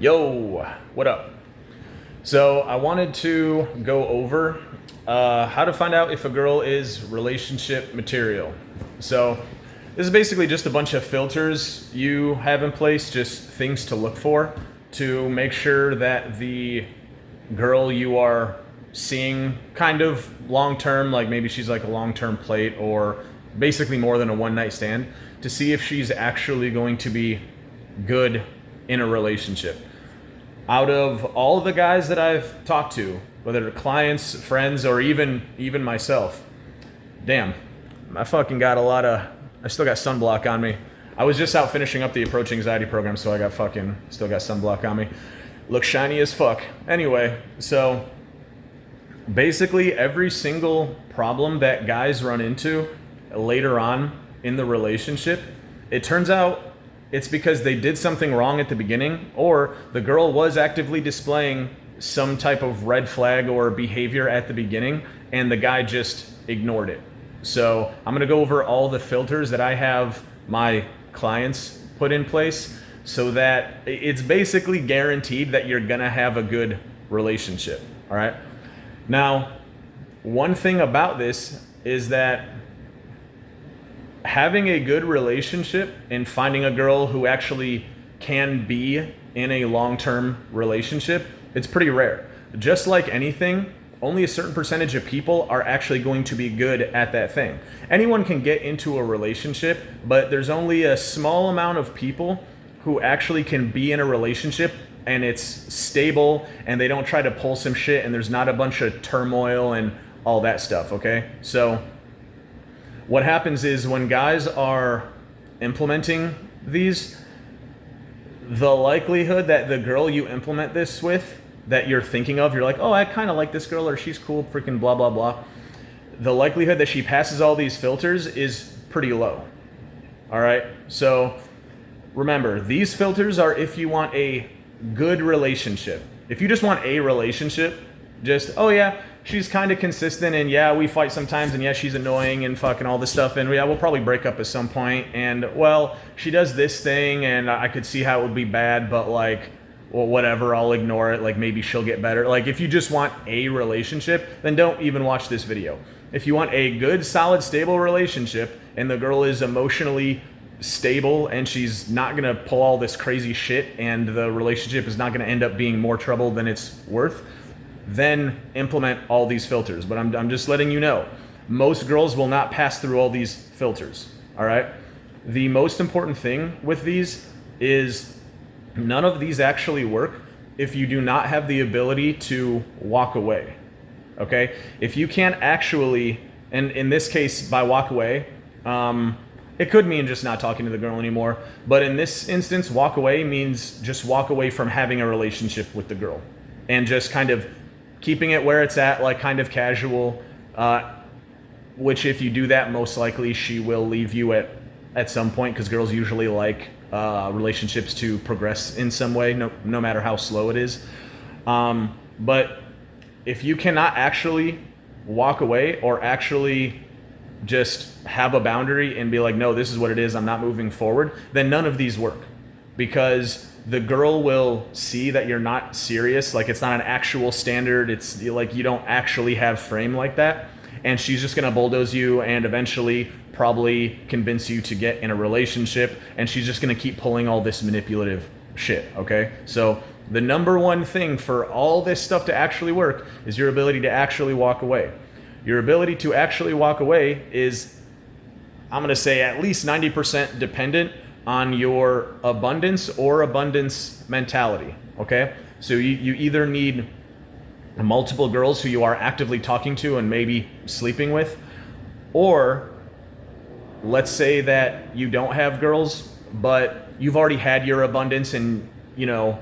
Yo, what up? So I wanted to go over how to find out if a girl is relationship material. So this is basically just a bunch of filters you have in place, just things to look for to make sure that the girl you are seeing kind of long term, like maybe she's like a long term plate or basically more than a one night stand, to see if she's actually going to be good in a relationship. Out of all the guys that I've talked to, whether they're clients, friends, or even myself, damn, I fucking got I still got sunblock on me. I was just out finishing up the approach anxiety program, so I still got sunblock on me. Look shiny as fuck. Anyway, so basically every single problem that guys run into later on in the relationship, it turns out it's because they did something wrong at the beginning, or the girl was actively displaying some type of red flag or behavior at the beginning, and the guy just ignored it. So I'm gonna go over all the filters that I have my clients put in place so that it's basically guaranteed that you're gonna have a good relationship, all right? Now, one thing about this is that having a good relationship and finding a girl who actually can be in a long-term relationship, it's pretty rare. Just like anything, only a certain percentage of people are actually going to be good at that thing. Anyone can get into a relationship, but there's only a small amount of people who actually can be in a relationship and it's stable and they don't try to pull some shit and there's not a bunch of turmoil and all that stuff, okay? So what happens is when guys are implementing these, the likelihood that the girl you implement this with, that you're thinking of, you're like, oh, I kind of like this girl, or she's cool, freaking blah, blah, blah. The likelihood that she passes all these filters is pretty low. All right? So remember, these filters are if you want a good relationship. If you just want a relationship, just, oh yeah, she's kind of consistent, and yeah, we fight sometimes, and yeah, she's annoying and fucking all this stuff, and yeah, we'll probably break up at some point, and well, she does this thing, and I could see how it would be bad, but like, well, whatever, I'll ignore it, like maybe she'll get better. Like if you just want a relationship, then don't even watch this video. If you want a good, solid, stable relationship, and the girl is emotionally stable, and she's not gonna pull all this crazy shit, and the relationship is not gonna end up being more trouble than it's worth, then implement all these filters. But I'm just letting you know, most girls will not pass through all these filters, all right? The most important thing with these is none of these actually work if you do not have the ability to walk away, okay? If you can't actually, and in this case, by walk away, it could mean just not talking to the girl anymore, but in this instance, walk away means just walk away from having a relationship with the girl and just kind of keeping it where it's at, like kind of casual, which if you do that, most likely she will leave you at some point, because girls usually like relationships to progress in some way, no matter how slow it is. But if you cannot actually walk away or actually just have a boundary and be like, no, this is what it is, I'm not moving forward, then none of these work, because the girl will see that you're not serious, like it's not an actual standard, it's like you don't actually have frame like that, and she's just gonna bulldoze you and eventually probably convince you to get in a relationship, and she's just gonna keep pulling all this manipulative shit, okay? So the number one thing for all this stuff to actually work is your ability to actually walk away. Your ability to actually walk away is, I'm gonna say, at least 90% dependent on your abundance or abundance mentality, okay? So you either need multiple girls who you are actively talking to and maybe sleeping with, or let's say that you don't have girls, but you've already had your abundance and you know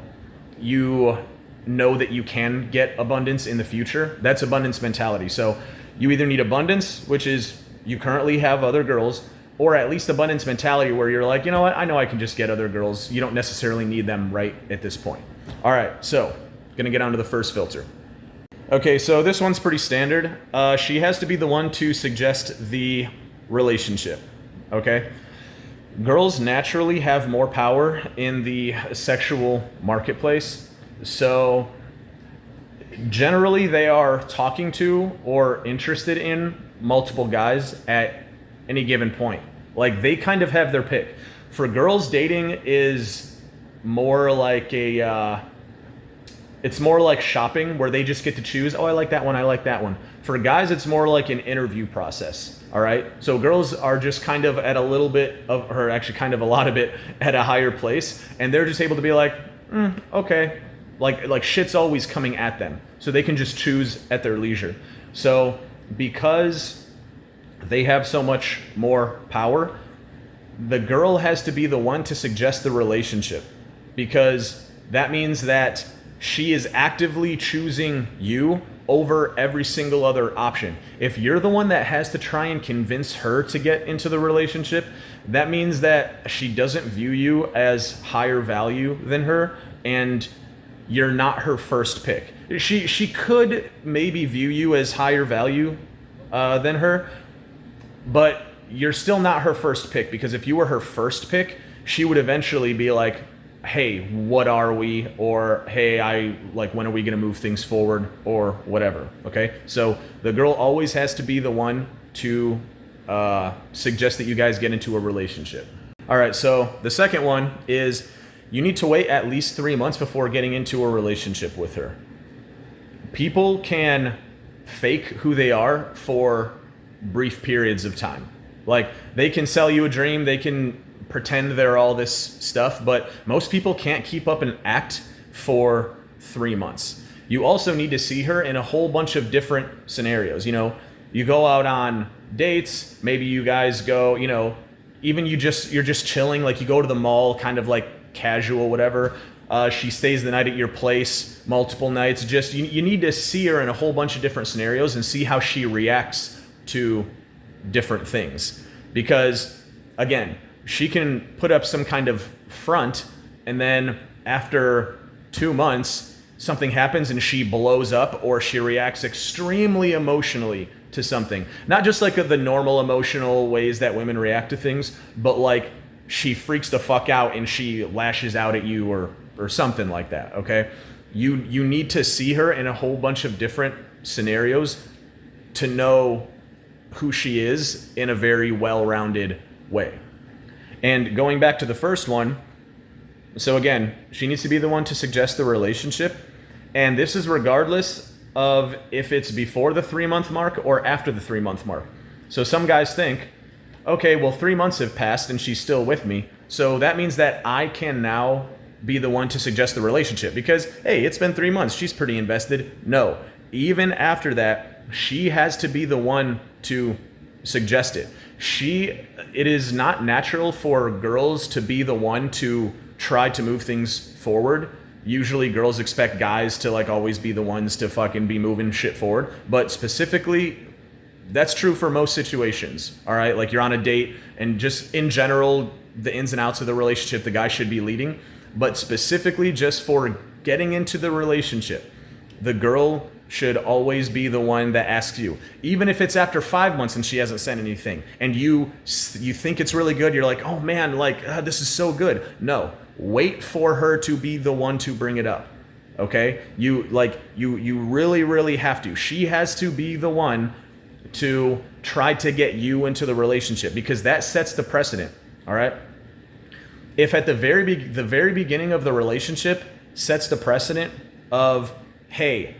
that you can get abundance in the future. That's abundance mentality. So you either need abundance, which is you currently have other girls, or at least abundance mentality where you're like, you know what, I know I can just get other girls. You don't necessarily need them right at this point. All right, so gonna get on to the first filter. Okay, so this one's pretty standard. She has to be the one to suggest the relationship, okay? Girls naturally have more power in the sexual marketplace. So generally they are talking to or interested in multiple guys at any given point. Like they kind of have their pick. For girls, dating is more like it's more like shopping where they just get to choose, oh, I like that one, I like that one. For guys, it's more like an interview process, all right? So girls are just kind of at a little bit of, or actually kind of a lot of it at a higher place, and they're just able to be like, okay. Like shit's always coming at them. So they can just choose at their leisure. So because they have so much more power, the girl has to be the one to suggest the relationship, because that means that she is actively choosing you over every single other option. If you're the one that has to try and convince her to get into the relationship, that means that she doesn't view you as higher value than her, and you're not her first pick. She could maybe view you as higher value than her, but you're still not her first pick, because if you were her first pick, she would eventually be like, hey, what are we? Or, hey, when are we going to move things forward? Or whatever, okay? So the girl always has to be the one to suggest that you guys get into a relationship. All right, so the second one is you need to wait at least 3 months before getting into a relationship with her. People can fake who they are for brief periods of time. Like, they can sell you a dream, they can pretend they're all this stuff, but most people can't keep up an act for 3 months. You also need to see her in a whole bunch of different scenarios. You know, you go out on dates, maybe you guys go, you know, even you're just chilling, like you go to the mall, kind of like casual, whatever. She stays the night at your place multiple nights. Just you need to see her in a whole bunch of different scenarios and see how she reacts to different things. Because again, she can put up some kind of front, and then after 2 months, something happens and she blows up, or she reacts extremely emotionally to something. Not just like the normal emotional ways that women react to things, but like she freaks the fuck out and she lashes out at you or something like that, okay? You need to see her in a whole bunch of different scenarios to know who she is in a very well-rounded way. And going back to the first one, so again, she needs to be the one to suggest the relationship. And this is regardless of if it's before the 3 month mark or after the 3 month mark. So some guys think, okay, well, 3 months have passed and she's still with me. So that means that I can now be the one to suggest the relationship because, hey, it's been 3 months. She's pretty invested. No, even after that, she has to be the one to suggest it. It is not natural for girls to be the one to try to move things forward. Usually girls expect guys to like always be the ones to fucking be moving shit forward. But specifically, that's true for most situations. All right. Like you're on a date and just in general, the ins and outs of the relationship, the guy should be leading. But specifically just for getting into the relationship, the girl should always be the one that asks you. Even if it's after 5 months and she hasn't sent anything and you think it's really good, you're like, oh man, like this is so good. No, wait for her to be the one to bring it up. Okay? You really, really have to. She has to be the one to try to get you into the relationship because that sets the precedent. All right? If at the very beginning of the relationship sets the precedent of, hey,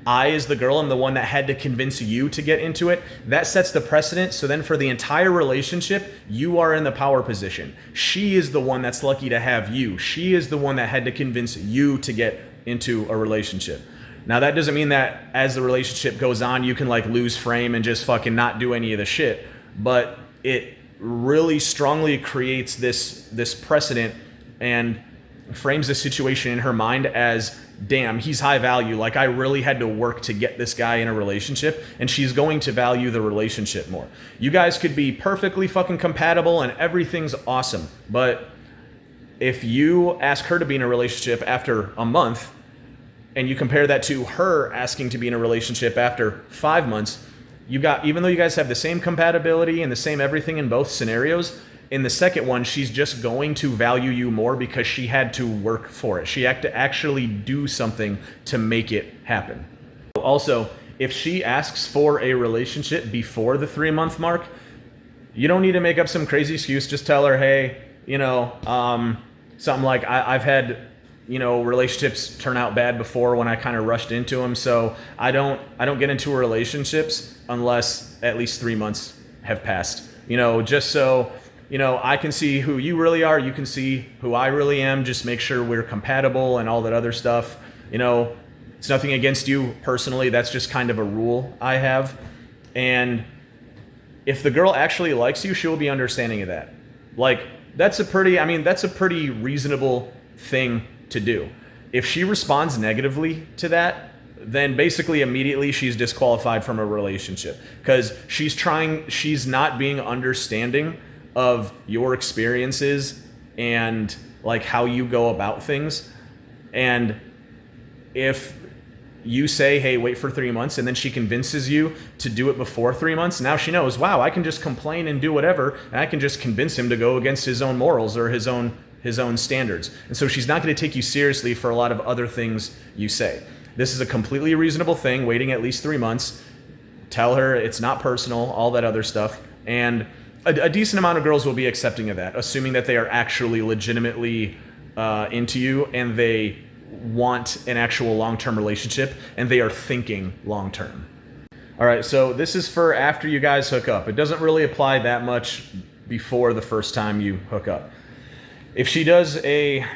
I, as the girl, am the one that had to convince you to get into it. That sets the precedent. So then for the entire relationship, you are in the power position. She is the one that's lucky to have you. She is the one that had to convince you to get into a relationship. Now, that doesn't mean that as the relationship goes on, you can like lose frame and just fucking not do any of the shit. But it really strongly creates this precedent and frames the situation in her mind as, damn, he's high value. Like I really had to work to get this guy in a relationship, and she's going to value the relationship more. You guys could be perfectly fucking compatible and everything's awesome. But if you ask her to be in a relationship after a month and you compare that to her asking to be in a relationship after 5 months, even though you guys have the same compatibility and the same everything in both scenarios, in the second one, she's just going to value you more because she had to work for it. She had to actually do something to make it happen. Also, if she asks for a relationship before the 3-month mark, you don't need to make up some crazy excuse. Just tell her, hey, something like, I've had, relationships turn out bad before when I kind of rushed into them. So I don't get into relationships unless at least 3 months have passed, just so, I can see who you really are. You can see who I really am. Just make sure we're compatible and all that other stuff. It's nothing against you personally. That's just kind of a rule I have. And if the girl actually likes you, she'll be understanding of that. Like, that's a pretty reasonable thing to do. If she responds negatively to that, then basically immediately she's disqualified from a relationship because she's not being understanding of your experiences and like how you go about things. And if you say, hey, wait for 3 months, and then she convinces you to do it before 3 months, now she knows, wow, I can just complain and do whatever, and I can just convince him to go against his own morals or his own standards. And so she's not going to take you seriously for a lot of other things you say. This is a completely reasonable thing, waiting at least 3 months. Tell her it's not personal, all that other stuff. And a decent amount of girls will be accepting of that, assuming that they are actually legitimately into you and they want an actual long-term relationship and they are thinking long-term. All right, so this is for after you guys hook up. It doesn't really apply that much before the first time you hook up. If she does a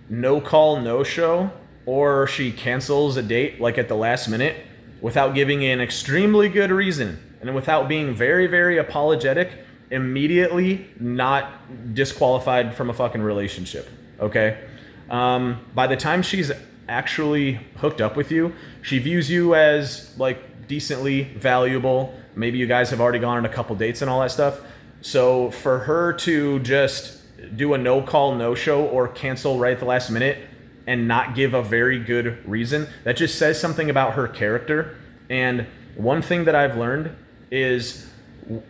no call, no show, or she cancels a date like at the last minute without giving an extremely good reason and without being very, very apologetic, immediately not disqualified from a fucking relationship, okay? By the time she's actually hooked up with you, she views you as like decently valuable. Maybe you guys have already gone on a couple dates and all that stuff. So for her to just do a no call, no show or cancel right at the last minute and not give a very good reason, that just says something about her character. And one thing that I've learned is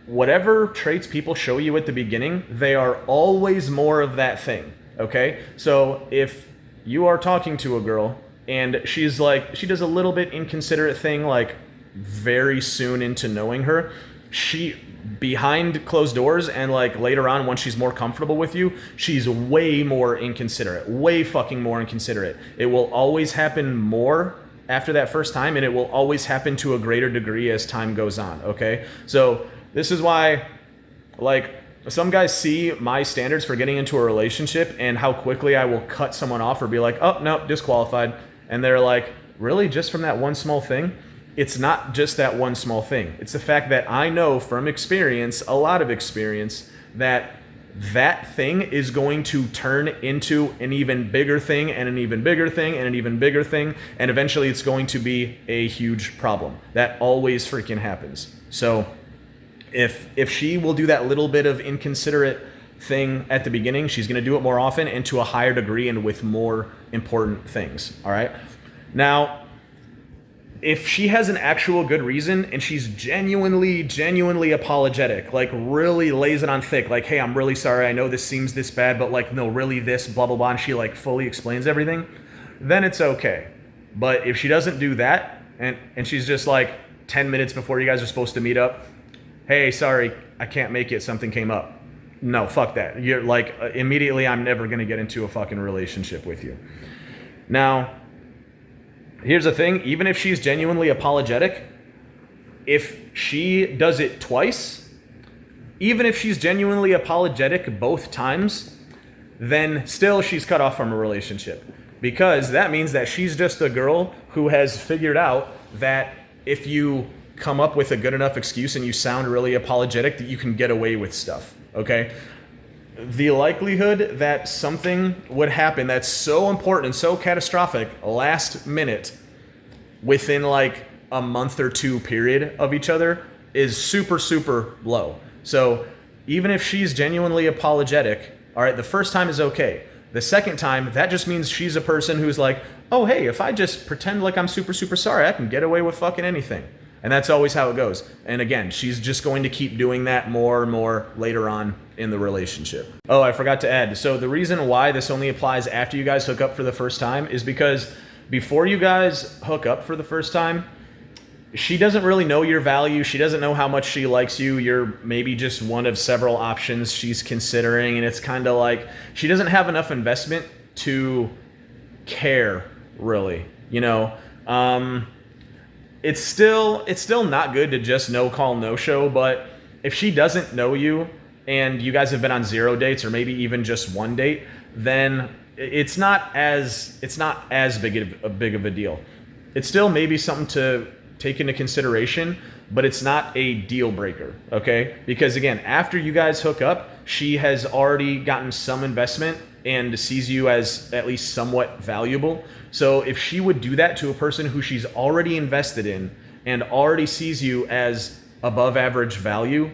whatever traits people show you at the beginning, they are always more of that thing. Okay, so if you are talking to a girl and she does a little bit inconsiderate thing, like very soon into knowing her, she behind closed doors and like later on once she's more comfortable with you, she's way more inconsiderate, way fucking more inconsiderate. It will always happen more after that first time, and it will always happen to a greater degree as time goes on. Okay, so this is why, like, some guys see my standards for getting into a relationship and how quickly I will cut someone off or be like, oh, no, disqualified. And they're like, really? Just from that one small thing? It's not just that one small thing. It's the fact that I know from experience, a lot of experience, that thing is going to turn into an even bigger thing and an even bigger thing and an even bigger thing. And eventually it's going to be a huge problem. That always freaking happens. So if she will do that little bit of inconsiderate thing at the beginning, she's going to do it more often and to a higher degree and with more important things. All right. Now, if she has an actual good reason and she's genuinely apologetic, like really lays it on thick, like, hey, I'm really sorry. I know this seems this bad, but like, no, really this, blah, blah, blah. And she like fully explains everything, then it's okay. But if she doesn't do that and she's just like 10 minutes before you guys are supposed to meet up, hey, sorry, I can't make it, something came up. No, fuck that. You're like, immediately I'm never going to get into a fucking relationship with you. Now, here's the thing, even if she's genuinely apologetic, if she does it twice, even if she's genuinely apologetic both times, then still she's cut off from a relationship. Because that means that she's just a girl who has figured out that if you come up with a good enough excuse and you sound really apologetic, that you can get away with stuff, okay? The likelihood that something would happen that's so important and so catastrophic last minute within like a month or two period of each other is super, super low. So even if she's genuinely apologetic, all right, the first time is okay. The second time, that just means she's a person who's like, oh, hey, if I just pretend like I'm super, super sorry, I can get away with fucking anything. And that's always how it goes. And again, she's just going to keep doing that more and more later on in the relationship. Oh, I forgot to add. So the reason why this only applies after you guys hook up for the first time is because before you guys hook up for the first time, she doesn't really know your value. She doesn't know how much she likes you. You're maybe just one of several options she's considering. And it's kind of like she doesn't have enough investment to care, really. It's still not good to just no call, no show, but if she doesn't know you and you guys have been on 0 dates or maybe even just 1 date, then it's not as big of a deal. It's still maybe something to take into consideration, but it's not a deal breaker, okay? Because again, after you guys hook up, she has already gotten some investment and sees you as at least somewhat valuable. So if she would do that to a person who she's already invested in and already sees you as above average value,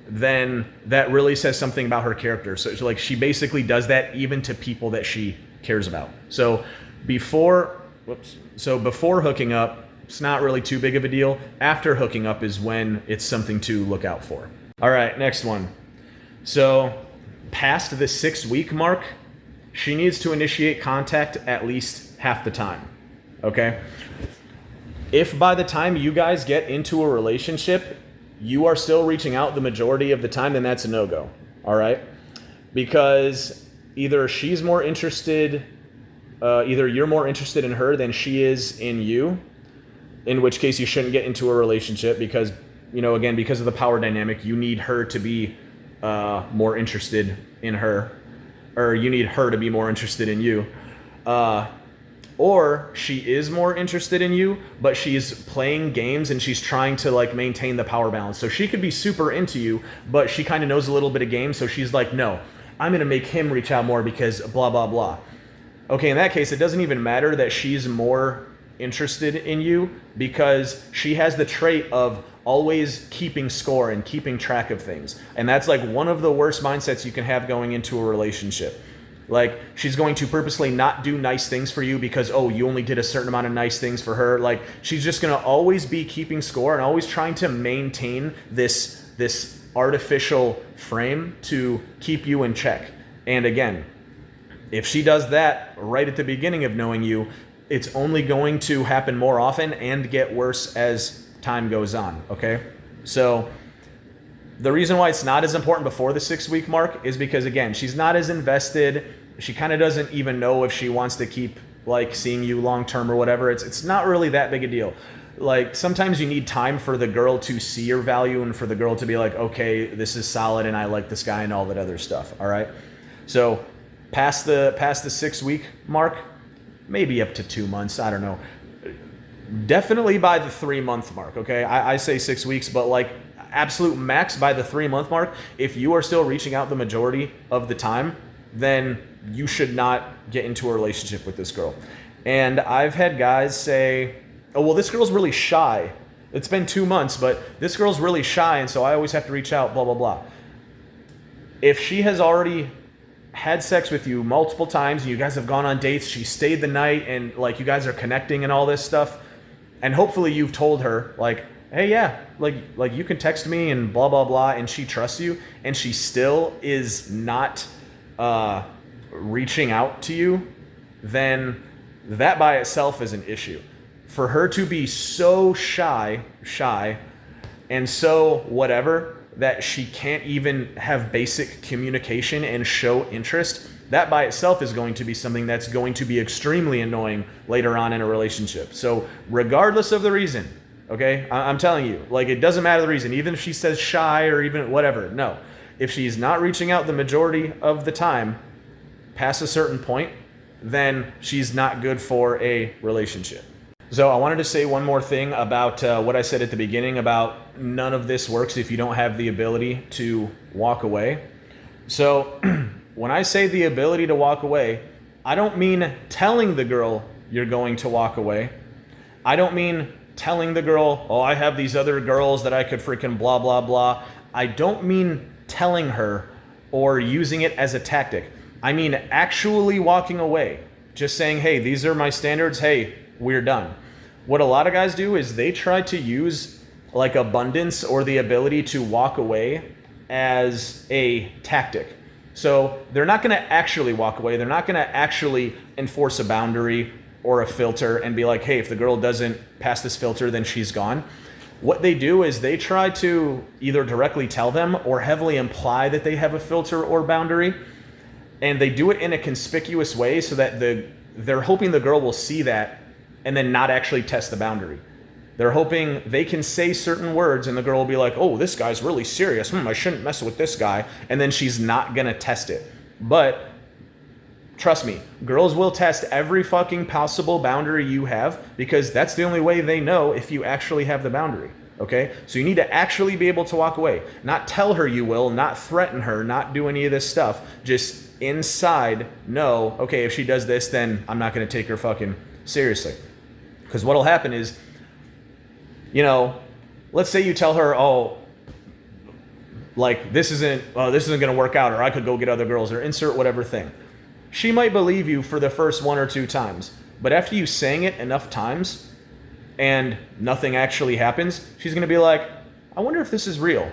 then that really says something about her character. So like she basically does that even to people that she cares about. So before hooking up, it's not really too big of a deal. After hooking up is when it's something to look out for. All right, next one. So past the 6-week mark, she needs to initiate contact at least half the time, okay? If by the time you guys get into a relationship, you are still reaching out the majority of the time, then that's a no-go, all right? Because either she's more interested, either you're more interested in her than she is in you, in which case you shouldn't get into a relationship because, again, because of the power dynamic, you need her to be more interested in her, or you need her to be more interested in you. Or she is more interested in you, but she's playing games and she's trying to like maintain the power balance. So she could be super into you, but she kind of knows a little bit of games. So she's like, no, I'm going to make him reach out more because blah, blah, blah. Okay, in that case, it doesn't even matter that she's more interested in you because she has the trait of always keeping score and keeping track of things. And that's like one of the worst mindsets you can have going into a relationship. Like she's going to purposely not do nice things for you because, oh, you only did a certain amount of nice things for her. Like she's just going to always be keeping score and always trying to maintain this artificial frame to keep you in check. And again, if she does that right at the beginning of knowing you, it's only going to happen more often and get worse as time goes on, okay? So the reason why it's not as important before the 6-week mark is because, again, she's not as invested. She kind of doesn't even know if she wants to keep like seeing you long term or whatever. It's not really that big a deal. Like sometimes you need time for the girl to see your value and for the girl to be like, okay, this is solid and I like this guy and all that other stuff, all right? So past the 6-week mark, maybe up to 2 months, I don't know. Definitely by the 3-month mark, okay? I say 6 weeks, but like absolute max by the 3-month mark. If you are still reaching out the majority of the time, then you should not get into a relationship with this girl. And I've had guys say, oh, well, this girl's really shy. It's been 2 months, but this girl's really shy, and so I always have to reach out, blah, blah, blah. If she has already had sex with you multiple times and you guys have gone on dates, she stayed the night and like you guys are connecting and all this stuff, and hopefully you've told her like, hey, yeah, like you can text me and blah, blah, blah, and she trusts you, and she still is not reaching out to you, then that by itself is an issue. For her to be so shy and so whatever that she can't even have basic communication and show interest, that by itself is going to be something that's going to be extremely annoying later on in a relationship. So regardless of the reason, okay, I'm telling you, like it doesn't matter the reason, even if she says shy or even whatever, no. If she's not reaching out the majority of the time past a certain point, then she's not good for a relationship. So I wanted to say one more thing about what I said at the beginning about none of this works if you don't have the ability to walk away. So when I say the ability to walk away, I don't mean telling the girl you're going to walk away. I don't mean telling the girl, oh, I have these other girls that I could freaking blah, blah, blah. I don't mean telling her or using it as a tactic. I mean actually walking away. Just saying, hey, these are my standards. Hey, we're done. What a lot of guys do is they try to use like abundance or the ability to walk away as a tactic. So they're not going to actually walk away. They're not going to actually enforce a boundary or a filter and be like, hey, if the girl doesn't pass this filter, then she's gone. What they do is they try to either directly tell them or heavily imply that they have a filter or boundary. And they do it in a conspicuous way so that they're hoping the girl will see that and then not actually test the boundary. They're hoping they can say certain words and the girl will be like, oh, this guy's really serious. I shouldn't mess with this guy. And then she's not going to test it. But trust me, girls will test every fucking possible boundary you have because that's the only way they know if you actually have the boundary. Okay? So you need to actually be able to walk away. Not tell her you will, not threaten her, not do any of this stuff. Just inside know, okay, if she does this, then I'm not going to take her fucking seriously. Because what'll happen is, let's say you tell her, oh, like this isn't going to work out, or I could go get other girls, or insert whatever thing. She might believe you for the first 1 or 2 times, but after you saying it enough times and nothing actually happens, she's going to be like, I wonder if this is real.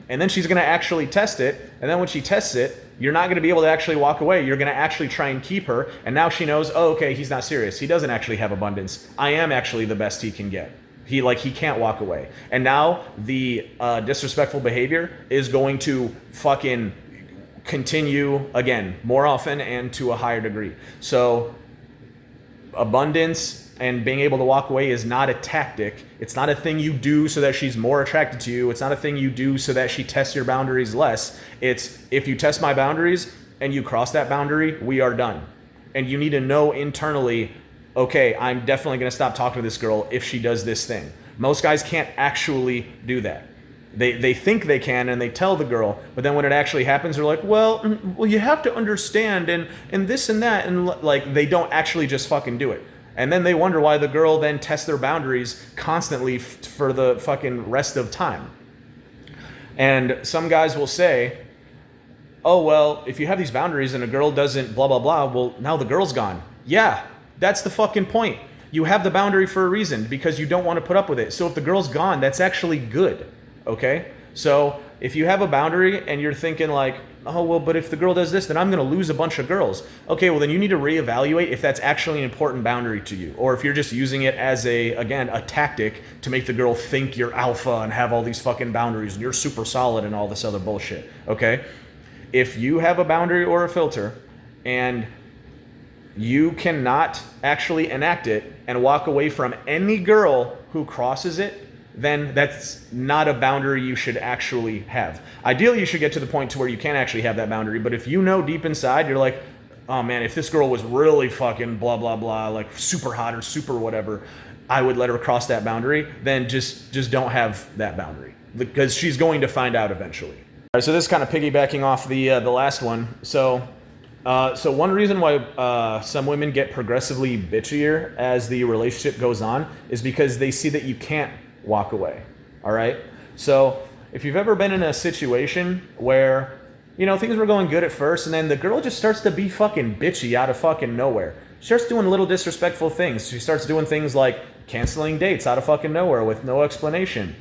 And then she's going to actually test it, and then when she tests it, you're not going to be able to actually walk away. You're going to actually try and keep her, and now she knows, oh, okay, he's not serious. He doesn't actually have abundance. I am actually the best he can get. He can't walk away. And now the disrespectful behavior is going to fucking continue again more often and to a higher degree. So abundance and being able to walk away is not a tactic. It's not a thing you do so that she's more attracted to you. It's not a thing you do so that she tests your boundaries less. It's if you test my boundaries and you cross that boundary, we are done. And you need to know internally, okay, I'm definitely going to stop talking to this girl if she does this thing. Most guys can't actually do that. They think they can and they tell the girl, but then when it actually happens, they're like, well, you have to understand and this and that, and like they don't actually just fucking do it. And then they wonder why the girl then tests their boundaries constantly for the fucking rest of time. And some guys will say, oh, well, if you have these boundaries and a girl doesn't blah, blah, blah, well, now the girl's gone. Yeah, that's the fucking point. You have the boundary for a reason because you don't want to put up with it. So if the girl's gone, that's actually good. Okay? So if you have a boundary and you're thinking like, oh, well, but if the girl does this, then I'm going to lose a bunch of girls. Okay, well, then you need to reevaluate if that's actually an important boundary to you, or if you're just using it as a tactic to make the girl think you're alpha and have all these fucking boundaries and you're super solid and all this other bullshit. Okay? If you have a boundary or a filter and you cannot actually enact it and walk away from any girl who crosses it, then that's not a boundary you should actually have. Ideally, you should get to the point to where you can actually have that boundary, but if you know deep inside, you're like, oh man, if this girl was really fucking blah, blah, blah, like super hot or super whatever, I would let her cross that boundary, then just don't have that boundary because she's going to find out eventually. All right, so this is kind of piggybacking off the last one. So one reason why some women get progressively bitchier as the relationship goes on is because they see that you can't walk away. All right. So if you've ever been in a situation where, things were going good at first and then the girl just starts to be fucking bitchy out of fucking nowhere. She starts doing little disrespectful things. She starts doing things like canceling dates out of fucking nowhere with no explanation.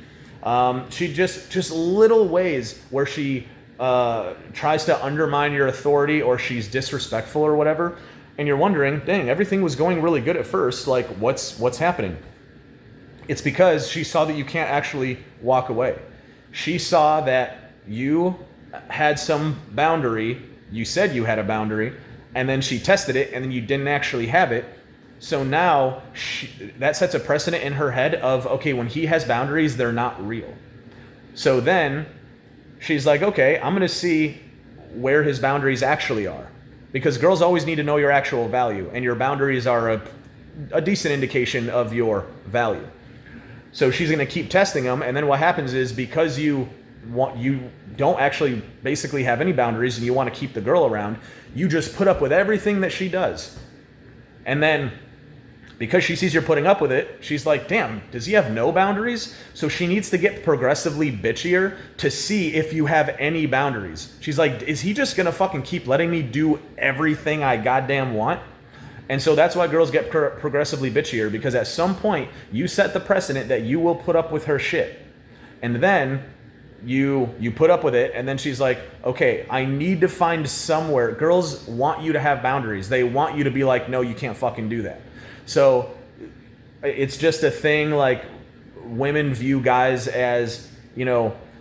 She just little ways where she tries to undermine your authority or she's disrespectful or whatever. And you're wondering, dang, everything was going really good at first. Like what's happening? It's because she saw that you can't actually walk away. She saw that you had some boundary, you said you had a boundary, and then she tested it, and then you didn't actually have it. So now that sets a precedent in her head of, okay, when he has boundaries, they're not real. So then she's like, okay, I'm going to see where his boundaries actually are. Because girls always need to know your actual value, and your boundaries are a decent indication of your value. So she's going to keep testing them, and then what happens is because you don't actually basically have any boundaries and you want to keep the girl around, you just put up with everything that she does. And then because she sees you're putting up with it, she's like, damn, does he have no boundaries? So she needs to get progressively bitchier to see if you have any boundaries. She's like, is he just going to fucking keep letting me do everything I goddamn want? And so that's why girls get progressively bitchier, because at some point you set the precedent that you will put up with her shit. And then you put up with it, and then she's like, okay, I need to find somewhere. Girls want you to have boundaries. They want you to be like, no, you can't fucking do that. So it's just a thing, like, women view guys as,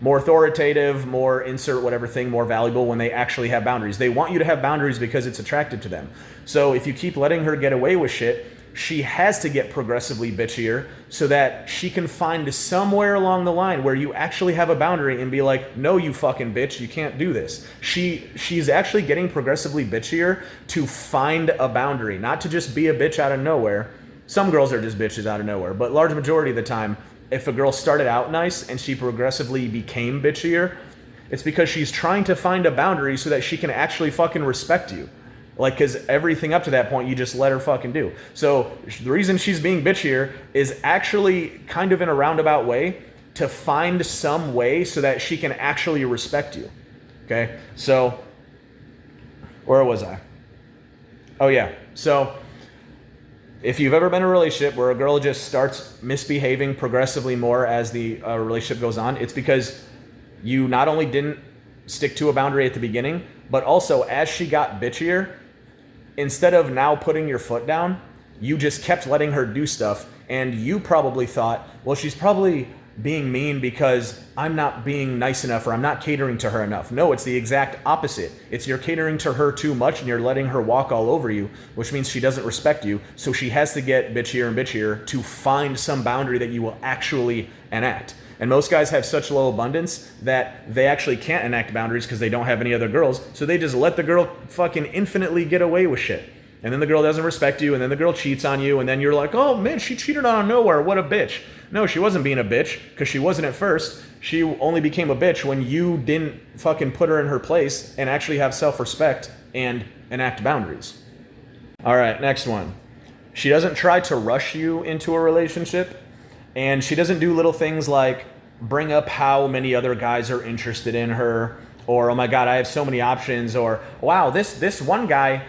more authoritative, more insert whatever thing, more valuable when they actually have boundaries. They want you to have boundaries because it's attractive to them. So if you keep letting her get away with shit, she has to get progressively bitchier so that she can find somewhere along the line where you actually have a boundary and be like, no, you fucking bitch, you can't do this. She's actually getting progressively bitchier to find a boundary, not to just be a bitch out of nowhere. Some girls are just bitches out of nowhere, but large majority of the time, if a girl started out nice and she progressively became bitchier, it's because she's trying to find a boundary so that she can actually fucking respect you. Like, because everything up to that point, you just let her fucking do. So the reason she's being bitchier is actually kind of in a roundabout way to find some way so that she can actually respect you. Okay? So, where was I? Oh, yeah. So, if you've ever been in a relationship where a girl just starts misbehaving progressively more as the relationship goes on, it's because you not only didn't stick to a boundary at the beginning, but also as she got bitchier, instead of now putting your foot down, you just kept letting her do stuff, and you probably thought, well, she's probably being mean because I'm not being nice enough or I'm not catering to her enough. No, it's the exact opposite. It's you're catering to her too much and you're letting her walk all over you, which means she doesn't respect you, so she has to get bitchier and bitchier to find some boundary that you will actually enact. And most guys have such low abundance that they actually can't enact boundaries because they don't have any other girls, so they just let the girl fucking infinitely get away with shit. And then the girl doesn't respect you, and then the girl cheats on you, and then you're like, oh man, she cheated on nowhere, what a bitch. No, she wasn't being a bitch, because she wasn't at first. She only became a bitch when you didn't fucking put her in her place and actually have self-respect and enact boundaries. All right, next one. She doesn't try to rush you into a relationship, and she doesn't do little things like bring up how many other guys are interested in her, or, oh my God, I have so many options, or, wow, this one guy,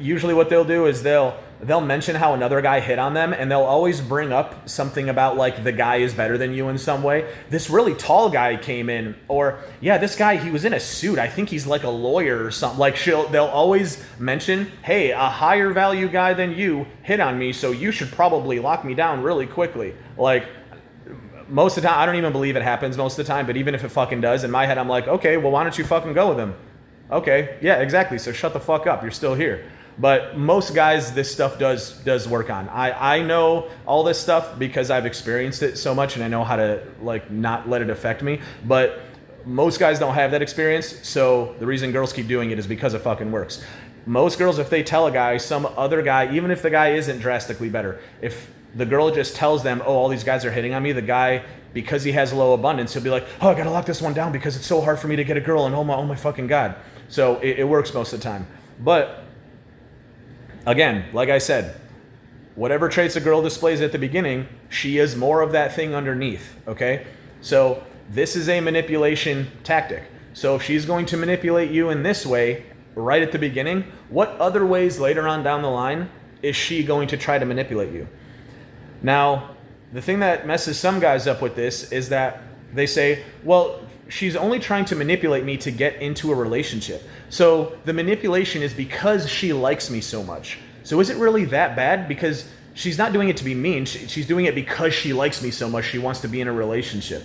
usually what they'll do is they'll mention how another guy hit on them, and they'll always bring up something about, like, the guy is better than you in some way. This really tall guy came in, or, yeah, this guy, he was in a suit. I think he's like a lawyer or something. Like, they'll always mention, hey, a higher value guy than you hit on me, so you should probably lock me down really quickly. Like, most of the time, I don't even believe it happens most of the time, but even if it fucking does, in my head, I'm like, okay, well, why don't you fucking go with him? Okay, yeah, exactly, so shut the fuck up, you're still here. But most guys, this stuff does work on. I know all this stuff because I've experienced it so much and I know how to, like, not let it affect me. But most guys don't have that experience, so the reason girls keep doing it is because it fucking works. Most girls, if they tell a guy, some other guy, even if the guy isn't drastically better, if the girl just tells them, oh, all these guys are hitting on me, the guy, because he has low abundance, he'll be like, oh, I gotta lock this one down because it's so hard for me to get a girl, and oh my fucking God. So it works most of the time. But again, like I said, whatever traits a girl displays at the beginning, she is more of that thing underneath, okay? So this is a manipulation tactic. So if she's going to manipulate you in this way right at the beginning, what other ways later on down the line is she going to try to manipulate you? Now, the thing that messes some guys up with this is that they say, well, she's only trying to manipulate me to get into a relationship. So the manipulation is because she likes me so much. So is it really that bad? Because she's not doing it to be mean. She's doing it because she likes me so much. She wants to be in a relationship.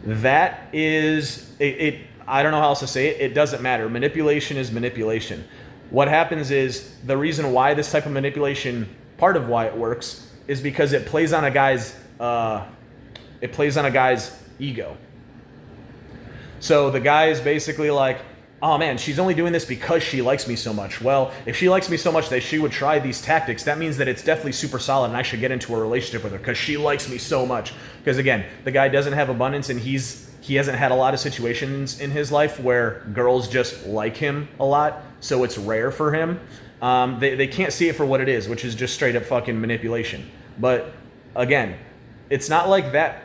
That is, I don't know how else to say it. It doesn't matter. Manipulation is manipulation. What happens is the reason why this type of manipulation, part of why it works, is because it plays on a guy's ego. So the guy is basically like, oh man, she's only doing this because she likes me so much. Well, if she likes me so much that she would try these tactics, that means that it's definitely super solid and I should get into a relationship with her because she likes me so much. Because again, the guy doesn't have abundance and he hasn't had a lot of situations in his life where girls just like him a lot, so it's rare for him. They can't see it for what it is, which is just straight up fucking manipulation. But again, it's not like that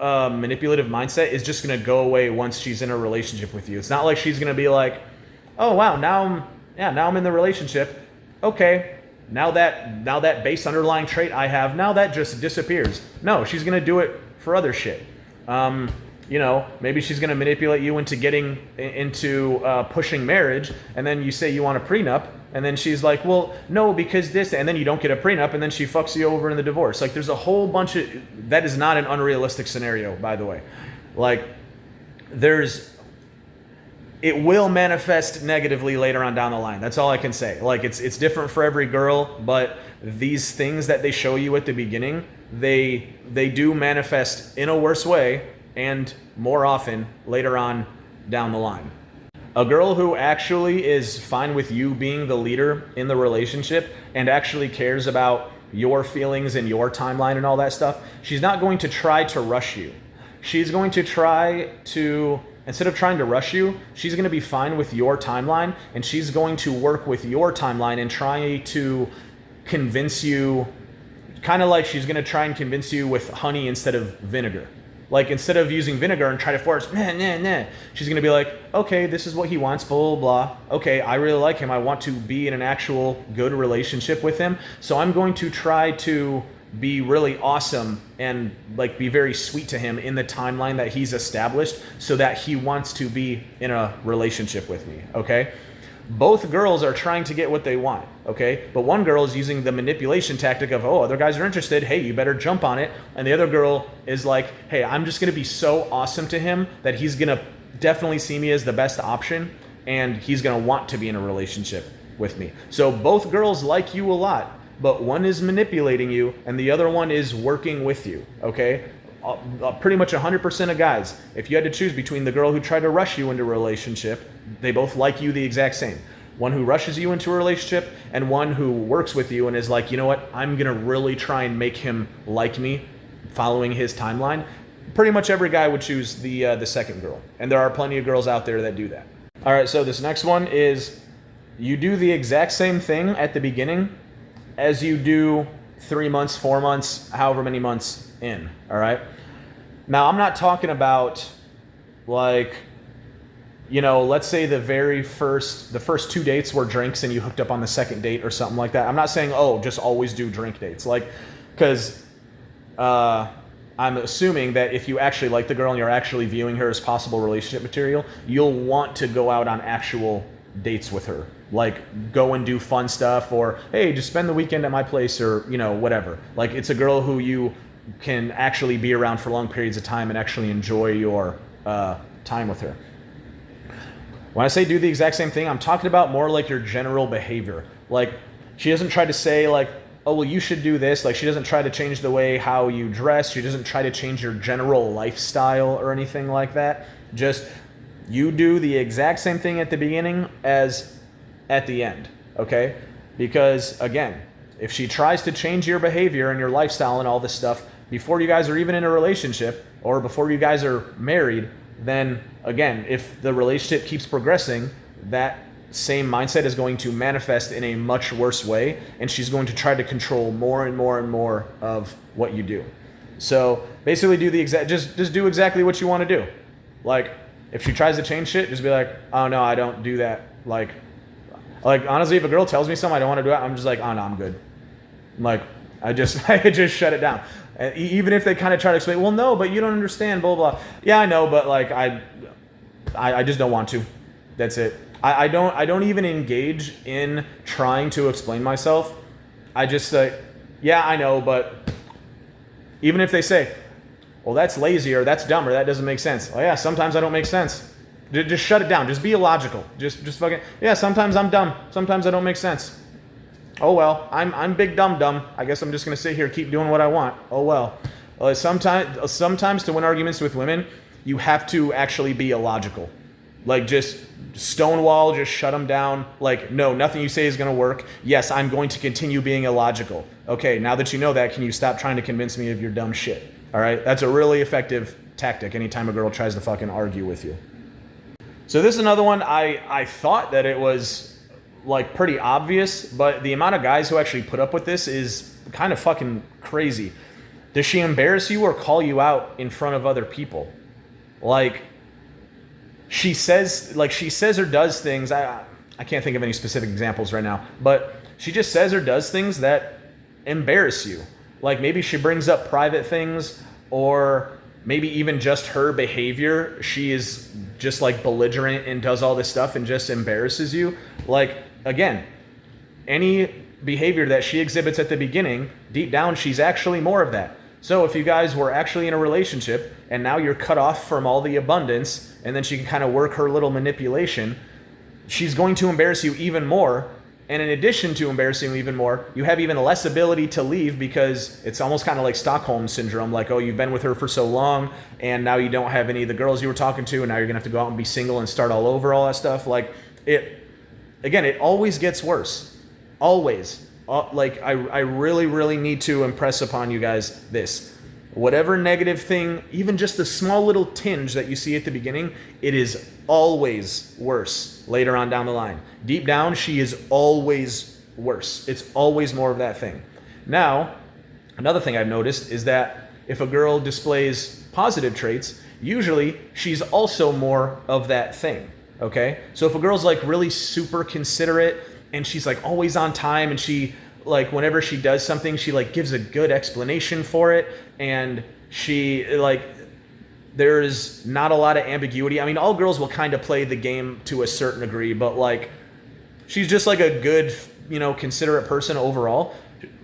manipulative mindset is just going to go away once she's in a relationship with you. It's not like she's going to be like, oh wow, now I'm in the relationship. Okay, now that base underlying trait I have, now that just disappears. No, she's going to do it for other shit. Maybe she's going to manipulate you into getting into pushing marriage, and then you say you want a prenup, and then she's like, well, no, because this, and then you don't get a prenup, and then she fucks you over in the divorce. Like, there's a whole bunch of, that is not an unrealistic scenario, by the way. Like, it will manifest negatively later on down the line. That's all I can say. Like, it's different for every girl, but these things that they show you at the beginning, they do manifest in a worse way and more often later on down the line. A girl who actually is fine with you being the leader in the relationship and actually cares about your feelings and your timeline and all that stuff, she's not going to try to rush you. She's going to try to, instead of trying to rush you, she's going to be fine with your timeline, and she's going to work with your timeline and try to convince you, kind of like she's going to try and convince you with honey instead of vinegar. Like, instead of using vinegar and try to force, she's going to be like, okay, this is what he wants, blah, blah, blah. Okay, I really like him. I want to be in an actual good relationship with him. So I'm going to try to be really awesome and like be very sweet to him in the timeline that he's established so that he wants to be in a relationship with me, okay? Both girls are trying to get what they want, okay? But one girl is using the manipulation tactic of, oh, other guys are interested, hey, you better jump on it. And the other girl is like, hey, I'm just gonna be so awesome to him that he's gonna definitely see me as the best option and he's gonna want to be in a relationship with me. So both girls like you a lot, but one is manipulating you and the other one is working with you, okay? Pretty much 100% of guys, if you had to choose between the girl who tried to rush you into a relationship, they both like you the exact same. One who rushes you into a relationship and one who works with you and is like, you know what, I'm going to really try and make him like me following his timeline. Pretty much every guy would choose the second girl. And there are plenty of girls out there that do that. All right, so this next one is you do the exact same thing at the beginning as you do 3 months, 4 months, however many months in, all right? Now, I'm not talking about like, let's say the first 2 dates were drinks and you hooked up on the second date or something like that. I'm not saying, oh, just always do drink dates. Like, because I'm assuming that if you actually like the girl and you're actually viewing her as possible relationship material, you'll want to go out on actual dates with her. Like, go and do fun stuff, or, hey, just spend the weekend at my place, or, whatever. Like, it's a girl who you can actually be around for long periods of time and actually enjoy your time with her. When I say do the exact same thing, I'm talking about more like your general behavior. Like, she doesn't try to say like, oh, well, you should do this. Like, she doesn't try to change the way how you dress. She doesn't try to change your general lifestyle or anything like that. Just, you do the exact same thing at the beginning as at the end, okay? Because, again, if she tries to change your behavior and your lifestyle and all this stuff before you guys are even in a relationship or before you guys are married, then, again, if the relationship keeps progressing, that same mindset is going to manifest in a much worse way, and she's going to try to control more and more and more of what you do. So basically just do exactly what you want to do. Like, if she tries to change shit, just be like, oh no, I don't do that. Like honestly, if a girl tells me something I don't want to do it, I'm just like, oh no, I'm good. Like, I just shut it down. And even if they kind of try to explain, well, no, but you don't understand, blah, blah. Yeah, I know, but like, I just don't want to. That's it. I don't even engage in trying to explain myself. I just say, yeah, I know, but even if they say, well, that's lazy or that's dumb or that doesn't make sense. Oh yeah, sometimes I don't make sense. Just shut it down. Just be illogical. Just fucking, yeah, sometimes I'm dumb. Sometimes I don't make sense. Oh well, I'm big dumb. I guess I'm just gonna sit here and keep doing what I want. Oh well. Sometimes to win arguments with women, you have to actually be illogical. Like, just stonewall, just shut them down. Like, no, nothing you say is gonna work. Yes, I'm going to continue being illogical. Okay, now that you know that, can you stop trying to convince me of your dumb shit? All right, that's a really effective tactic anytime a girl tries to fucking argue with you. So this is another one. I thought that it was like pretty obvious, but the amount of guys who actually put up with this is kind of fucking crazy. Does she embarrass you or call you out in front of other people? Like, she says or does things, I can't think of any specific examples right now, but she just says or does things that embarrass you. Like, maybe she brings up private things, or maybe even just her behavior, she is just like belligerent and does all this stuff and just embarrasses you. Like, again, any behavior that she exhibits at the beginning, deep down, she's actually more of that. So if you guys were actually in a relationship and now you're cut off from all the abundance, and then she can kind of work her little manipulation, she's going to embarrass you even more. And in addition to embarrassing you even more, you have even less ability to leave, because it's almost kind of like Stockholm syndrome. Like, oh, you've been with her for so long and now you don't have any of the girls you were talking to, and now you're gonna have to go out and be single and start all over, all that stuff. Like, it always gets worse. Always. I really, really need to impress upon you guys this. Whatever negative thing, even just the small little tinge that you see at the beginning, it is always worse later on down the line. Deep down, she is always worse. It's always more of that thing. Now, another thing I've noticed is that if a girl displays positive traits, usually she's also more of that thing, okay? So if a girl's like really super considerate and she's like always on time, and she, like, whenever she does something, she like gives a good explanation for it, and she like, there's not a lot of ambiguity. I mean, all girls will kind of play the game to a certain degree, but like, she's just like a good, considerate person overall.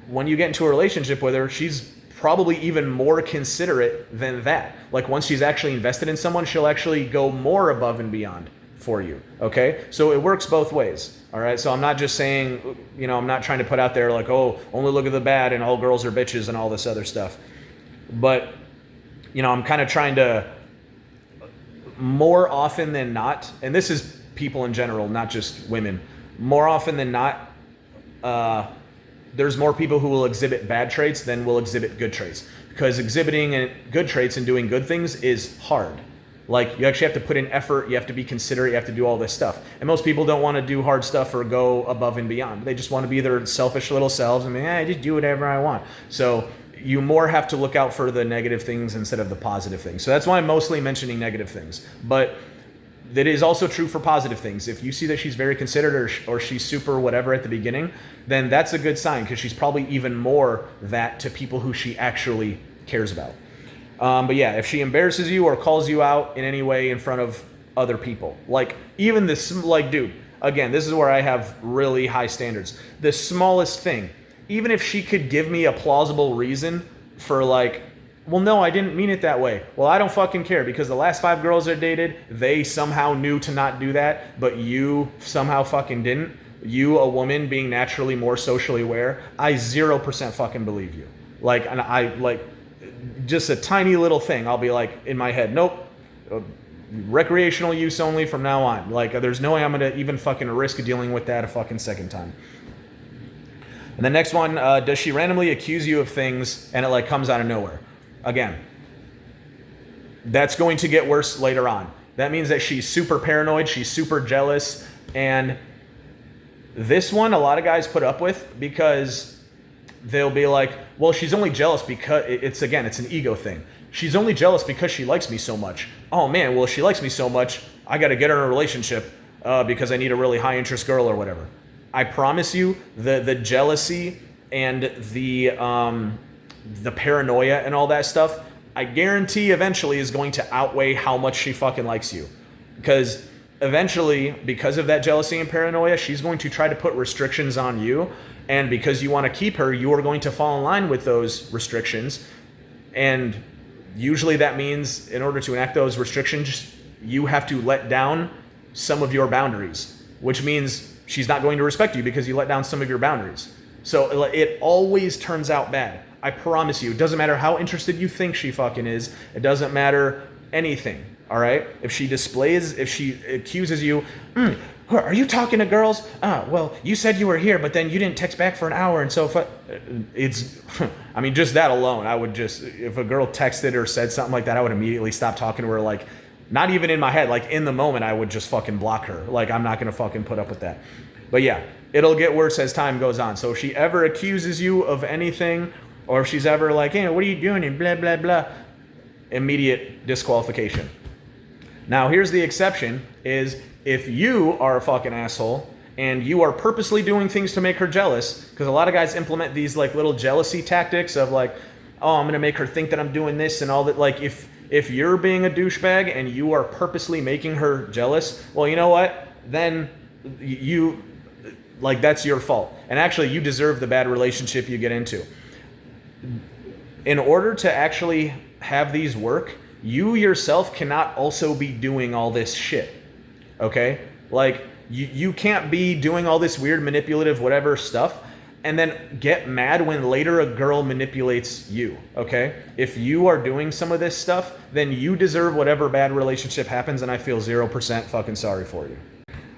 When you get into a relationship with her, she's probably even more considerate than that. Like, once she's actually invested in someone, she'll actually go more above and beyond for you, okay? So it works both ways, all right? So I'm not just saying, I'm not trying to put out there like, oh, only look at the bad and all girls are bitches and all this other stuff. But, I'm kind of trying to, more often than not, and this is people in general, not just women, more often than not, there's more people who will exhibit bad traits than will exhibit good traits. Because exhibiting good traits and doing good things is hard. Like, you actually have to put in effort, you have to be considerate, you have to do all this stuff. And most people don't want to do hard stuff or go above and beyond. They just want to be their selfish little selves and I just do whatever I want. So you more have to look out for the negative things instead of the positive things. So that's why I'm mostly mentioning negative things. But that is also true for positive things. If you see that she's very considerate or she's super whatever at the beginning, then that's a good sign, because she's probably even more that to people who she actually cares about. But yeah, if she embarrasses you or calls you out in any way in front of other people, like even this, like, dude, again, this is where I have really high standards. The smallest thing, even if she could give me a plausible reason for like, well, no, I didn't mean it that way. Well, I don't fucking care, because the last 5 girls I dated, they somehow knew to not do that, but you somehow fucking didn't. You, a woman, being naturally more socially aware, I 0% fucking believe you. Like, and I, like, just a tiny little thing, I'll be like, in my head, nope, recreational use only from now on. Like, there's no way I'm gonna even fucking risk dealing with that a fucking second time. And the next one, does she randomly accuse you of things and it like comes out of nowhere? Again, that's going to get worse later on. That means that she's super paranoid, she's super jealous, and this one a lot of guys put up with, because they'll be like, well, she's only jealous because it's an ego thing. She's only jealous because she likes me so much. Oh man, well, if she likes me so much, I got to get her in a relationship because I need a really high interest girl or whatever. I promise you, the jealousy and the paranoia and all that stuff, I guarantee eventually is going to outweigh how much she fucking likes you. Because eventually, because of that jealousy and paranoia, she's going to try to put restrictions on you. And because you want to keep her, you are going to fall in line with those restrictions. And usually that means in order to enact those restrictions, you have to let down some of your boundaries, which means she's not going to respect you because you let down some of your boundaries. So it always turns out bad. I promise you. It doesn't matter how interested you think she fucking is. It doesn't matter anything. All right? If she accuses you, are you talking to girls? Well, you said you were here, but then you didn't text back for an hour, and so I mean, just that alone, I would just, if a girl texted or said something like that, I would immediately stop talking to her. Like, not even in my head, like in the moment, I would just fucking block her. Like, I'm not gonna fucking put up with that. But yeah, it'll get worse as time goes on. So if she ever accuses you of anything, or if she's ever like, hey, what are you doing, and blah, blah, blah, immediate disqualification. Now, here's the exception, is if you are a fucking asshole and you are purposely doing things to make her jealous, because a lot of guys implement these like little jealousy tactics of like, oh, I'm going to make her think that I'm doing this and all that. Like, if If you're being a douchebag and you are purposely making her jealous, well, you know what? Then you, like, that's your fault. And actually, you deserve the bad relationship you get into. In order to actually have these work, you yourself cannot also be doing all this shit. Okay? Like, you can't be doing all this weird manipulative whatever stuff and then get mad when later a girl manipulates you, okay? If you are doing some of this stuff, then you deserve whatever bad relationship happens, and I feel 0% fucking sorry for you.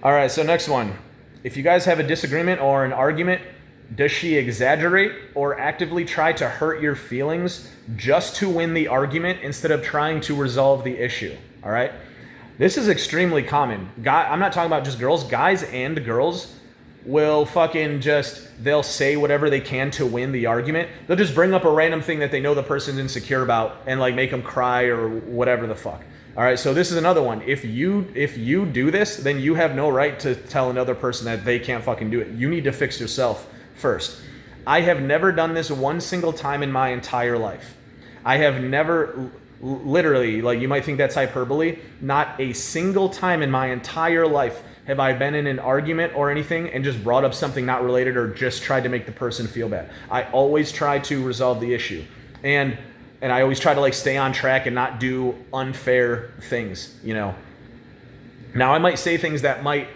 All right, so next one. If you guys have a disagreement or an argument, does she exaggerate or actively try to hurt your feelings just to win the argument instead of trying to resolve the issue? All right? This is extremely common. I'm not talking about just girls. Guys and girls will fucking they'll say whatever they can to win the argument. They'll just bring up a random thing that they know the person's insecure about and like make them cry or whatever the fuck. All right, so this is another one. If you do this, then you have no right to tell another person that they can't fucking do it. You need to fix yourself first. I have never done this one single time in my entire life. I have never, literally, like you might think that's hyperbole, not a single time in my entire life have I been in an argument or anything and just brought up something not related or just tried to make the person feel bad. I always try to resolve the issue. And I always try to like stay on track and not do unfair things, you know. Now I might say things that might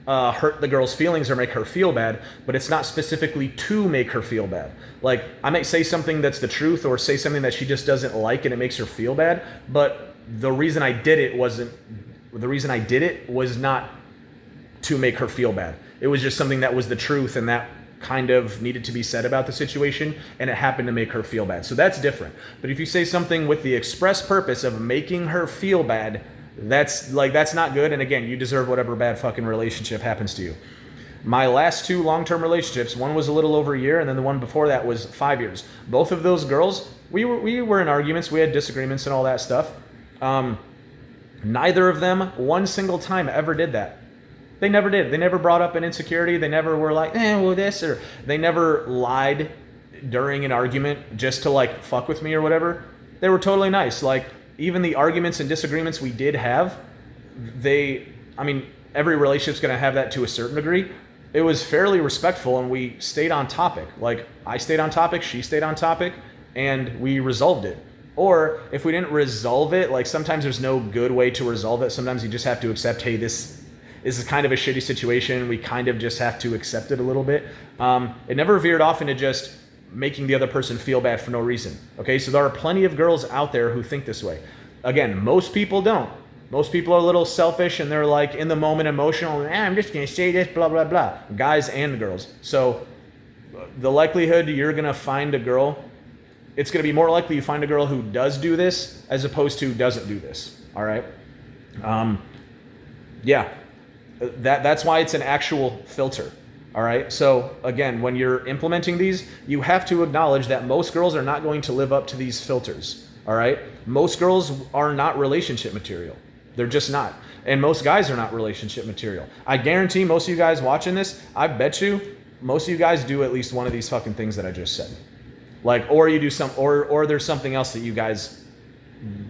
hurt the girl's feelings or make her feel bad, but it's not specifically to make her feel bad. Like I might say something that's the truth or say something that she just doesn't like and it makes her feel bad, but the reason I did it was not to make her feel bad. It was just something that was the truth and that kind of needed to be said about the situation, and it happened to make her feel bad. So that's different. But if you say something with the express purpose of making her feel bad, that's not good. And again, you deserve whatever bad fucking relationship happens to you. My last 2 long-term relationships, one was a little over a year, and then the one before that was 5 years. Both of those girls, we were in arguments, we had disagreements and all that stuff. Neither of them one single time ever did that. They never did. They never brought up an insecurity. They never were like, well, this, or they never lied during an argument just to like fuck with me or whatever. They were totally nice. Like even the arguments and disagreements we did have, every relationship's going to have that to a certain degree. It was fairly respectful and we stayed on topic. Like I stayed on topic, she stayed on topic, and we resolved it. Or if we didn't resolve it, like sometimes there's no good way to resolve it. Sometimes you just have to accept, hey, this is kind of a shitty situation. We kind of just have to accept it a little bit. It never veered off into just making the other person feel bad for no reason. Okay, so there are plenty of girls out there who think this way. Again, most people don't. Most people are a little selfish and they're like in the moment emotional. I'm just going to say this, blah, blah, blah. Guys and girls. So the likelihood you're going to find a girl, it's going to be more likely you find a girl who does do this as opposed to doesn't do this. All right. Yeah. That's why it's an actual filter. All right. So again, when you're implementing these, you have to acknowledge that most girls are not going to live up to these filters. All right. Most girls are not relationship material. They're just not. And most guys are not relationship material. I guarantee most of you guys watching this, I bet you most of you guys do at least one of these fucking things that I just said. Like, or you do or there's something else that you guys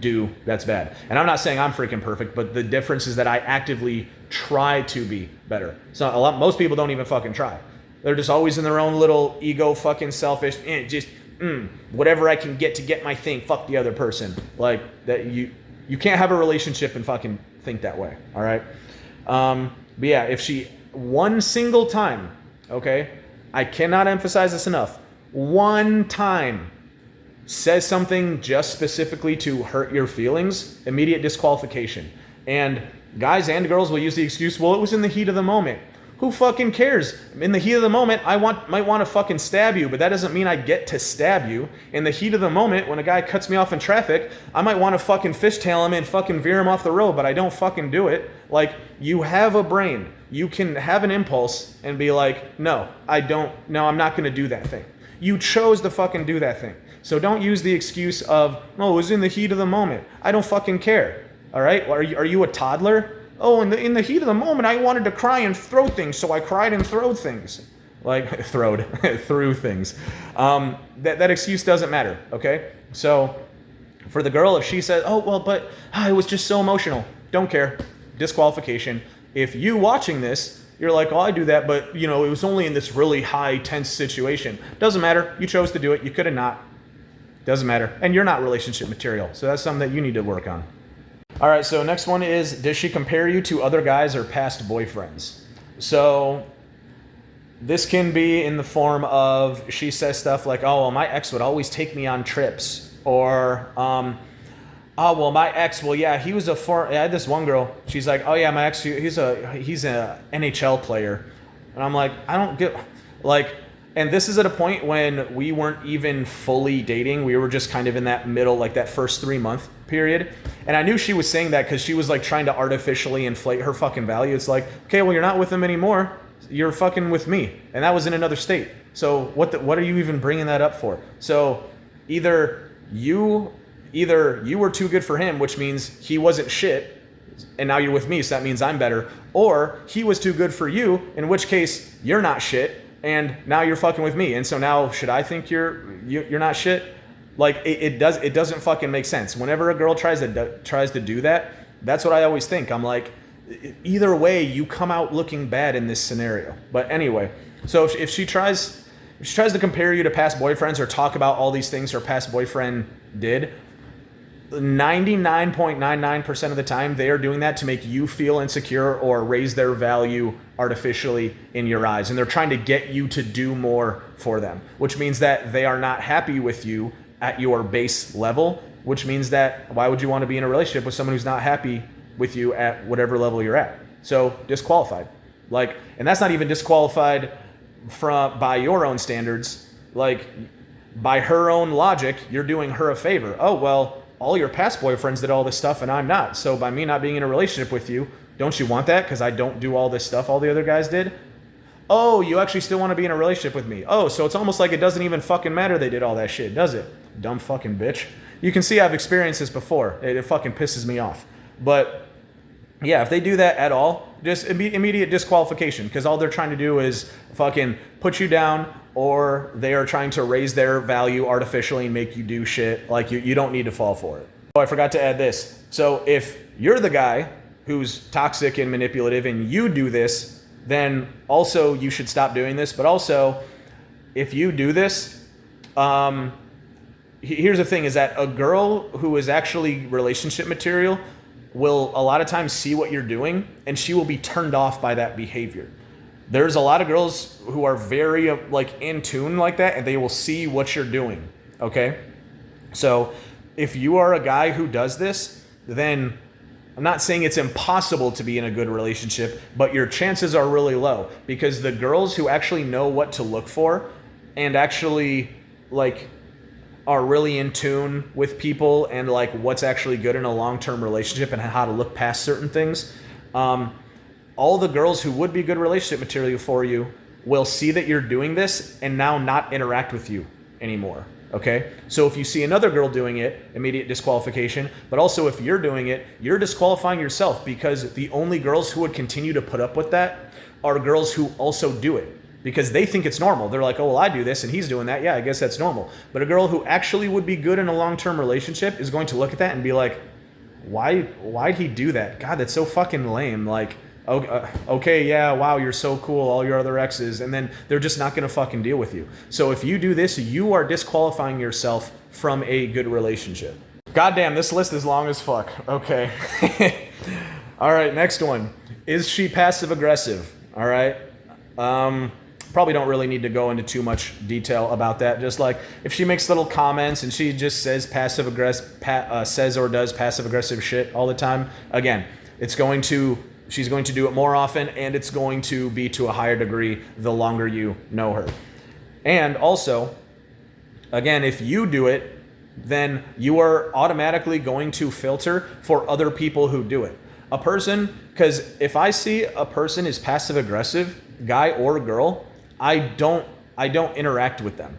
do that's bad. And I'm not saying I'm freaking perfect, but the difference is that I actively try to be better. So most people don't even fucking try. They're just always in their own little ego fucking selfish, whatever I can get to get my thing, fuck the other person. Like that you can't have a relationship and fucking think that way. All right. But yeah, if she one single time, okay, I cannot emphasize this enough, one time says something just specifically to hurt your feelings, immediate disqualification. And guys and girls will use the excuse, well, it was in the heat of the moment. Who fucking cares? In the heat of the moment, might want to fucking stab you, but that doesn't mean I get to stab you. In the heat of the moment, when a guy cuts me off in traffic, I might want to fucking fishtail him and fucking veer him off the road, but I don't fucking do it. Like, you have a brain. You can have an impulse and be like, no, I'm not going to do that thing. You chose to fucking do that thing. So don't use the excuse of, oh, it was in the heat of the moment. I don't fucking care. All right? Are you a toddler? Oh, in the heat of the moment, I wanted to cry and throw things, so I cried and throwed things. Like, threw things. That excuse doesn't matter, okay? So For the girl, if she says, oh, well, but it was just so emotional, don't care, disqualification. If you watching this, you're like, oh, I do that, but it was only in this really high, tense situation. Doesn't matter. You chose to do it. You could have not. Doesn't matter. And you're not relationship material. So that's something that you need to work on. All right, so next one is, does she compare you to other guys or past boyfriends? So this can be in the form of, she says stuff like, oh, well, my ex would always take me on trips. Or, oh, well, my ex, well, yeah, he was I had this one girl, she's like, oh, yeah, my ex, he's a NHL player. And I'm like, I don't get, like, and this is at a point when we weren't even fully dating. We were just kind of in that middle, like that first 3-month period. And I knew she was saying that because she was like trying to artificially inflate her fucking value. It's like, okay, well, you're not with him anymore. You're fucking with me. And that was in another state. So what are you even bringing that up for? So either you were too good for him, which means he wasn't shit, and now you're with me, so that means I'm better. Or he was too good for you, in which case you're not shit, and now you're fucking with me. And so now should I think you're not shit? Like it doesn't fucking make sense. Whenever a girl tries to do that, that's what I always think. I'm like, either way, you come out looking bad in this scenario. But anyway, so if she tries to compare you to past boyfriends or talk about all these things her past boyfriend did, 99.99% of the time, they are doing that to make you feel insecure or raise their value artificially in your eyes. And they're trying to get you to do more for them, which means that they are not happy with you at your base level, which means that why would you want to be in a relationship with someone who's not happy with you at whatever level you're at? So disqualified. Like, and that's not even disqualified by your own standards. Like, by her own logic, you're doing her a favor. Oh, well, all your past boyfriends did all this stuff and I'm not. So by me not being in a relationship with you, don't you want that because I don't do all this stuff all the other guys did? Oh, you actually still want to be in a relationship with me. Oh, so it's almost like it doesn't even fucking matter they did all that shit, does it? Dumb fucking bitch. You can see I've experienced this before. It fucking pisses me off. But yeah, if they do that at all, just immediate disqualification, because all they're trying to do is fucking put you down, or they are trying to raise their value artificially and make you do shit. Like you don't need to fall for it. Oh, I forgot to add this. So if you're the guy who's toxic and manipulative and you do this, then also you should stop doing this. But also, if you do this, here's the thing, is that a girl who is actually relationship material will a lot of times see what you're doing and she will be turned off by that behavior. There's a lot of girls who are very like in tune like that, and they will see what you're doing, okay? So if you are a guy who does this, then I'm not saying it's impossible to be in a good relationship, but your chances are really low, because the girls who actually know what to look for and actually like are really in tune with people and like what's actually good in a long-term relationship and how to look past certain things, all the girls who would be good relationship material for you will see that you're doing this and now not interact with you anymore. Okay? So if you see another girl doing it, immediate disqualification. But also if you're doing it, you're disqualifying yourself, because the only girls who would continue to put up with that are girls who also do it, because they think it's normal. They're like, oh, well, I do this and he's doing that. Yeah, I guess that's normal. But a girl who actually would be good in a long-term relationship is going to look at that and be like, why'd he do that? God, that's so fucking lame. Like, okay, yeah, wow, you're so cool, all your other exes, and then they're just not going to fucking deal with you. So if you do this, you are disqualifying yourself from a good relationship. Goddamn, this list is long as fuck. Okay. All right, next one. Is she passive aggressive? All right. Probably don't really need to go into too much detail about that. Just like if she makes little comments and she just says passive aggressive, says or does passive aggressive shit all the time, again, she's going to do it more often, and it's going to be to a higher degree the longer you know her. And also, again, if you do it, then you are automatically going to filter for other people who do it. A person, because if I see a person is passive aggressive, guy or girl, I don't interact with them.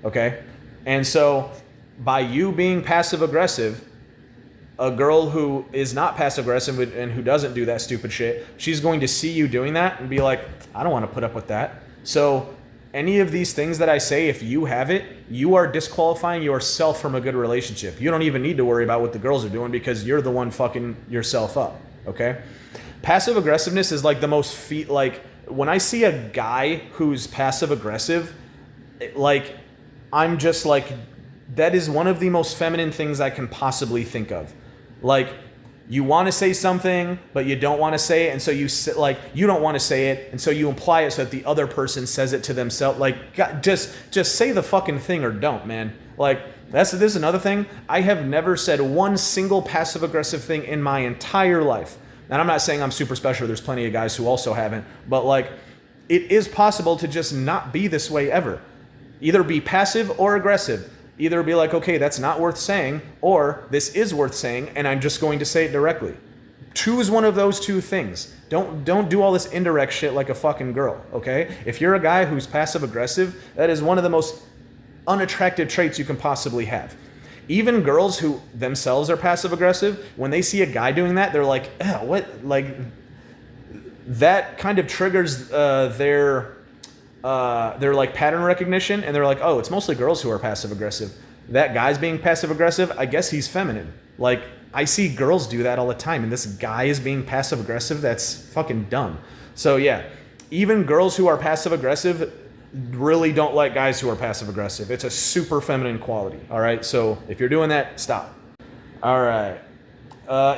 Okay? And so by you being passive aggressive, a girl who is not passive aggressive and who doesn't do that stupid shit, she's going to see you doing that and be like, I don't want to put up with that. So any of these things that I say, if you have it, you are disqualifying yourself from a good relationship. You don't even need to worry about what the girls are doing because you're the one fucking yourself up, okay? Passive aggressiveness is like the most like when I see a guy who's passive aggressive, like I'm just like, that is one of the most feminine things I can possibly think of. Like, you want to say something, but you don't want to say it, and so you you don't want to say it, and so you imply it so that the other person says it to themselves. Like, God, just say the fucking thing or don't, man. Like, this is another thing. I have never said one single passive aggressive thing in my entire life. And I'm not saying I'm super special. There's plenty of guys who also haven't, but like, it is possible to just not be this way ever. Either be passive or aggressive. Either be like, okay, that's not worth saying, or this is worth saying, and I'm just going to say it directly. Choose one of those two things. Don't do all this indirect shit like a fucking girl, okay? If you're a guy who's passive aggressive, that is one of the most unattractive traits you can possibly have. Even girls who themselves are passive aggressive, when they see a guy doing that, they're like, what? Like, that kind of triggers their like pattern recognition, and they're like, oh, it's mostly girls who are passive aggressive. That guy's being passive aggressive, I guess he's feminine. Like, I see girls do that all the time, and this guy is being passive aggressive. That's fucking dumb. So yeah, even girls who are passive aggressive really don't like guys who are passive aggressive. It's a super feminine quality. All right, so if you're doing that, stop. All right,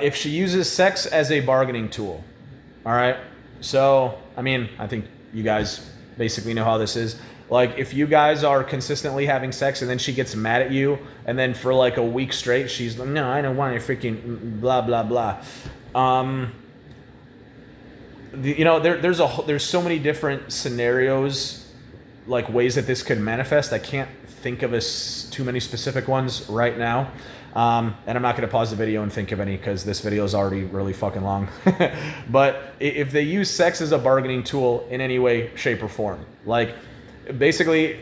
if she uses sex as a bargaining tool. All right, so I mean, I think you guys basically know how this is. Like, if you guys are consistently having sex and then she gets mad at you, and then for like a week straight she's like, no, I don't want to freaking blah blah blah. You know, there's so many different scenarios, like ways that this could manifest. I can't think of too many specific ones right now. And I'm not going to pause the video and think of any because this video is already really fucking long. But if they use sex as a bargaining tool in any way, shape, or form, like basically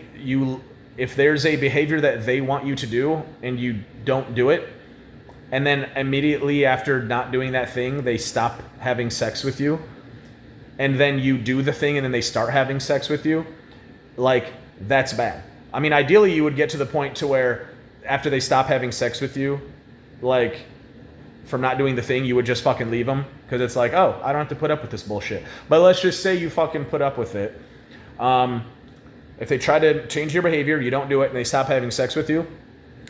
if there's a behavior that they want you to do and you don't do it, and then immediately after not doing that thing, they stop having sex with you, and then you do the thing and then they start having sex with you, like, that's bad. I mean, ideally you would get to the point to where after they stop having sex with you, like, from not doing the thing, you would just fucking leave them. Because it's like, oh, I don't have to put up with this bullshit. But let's just say you fucking put up with it. If they try to change your behavior, you don't do it, and they stop having sex with you,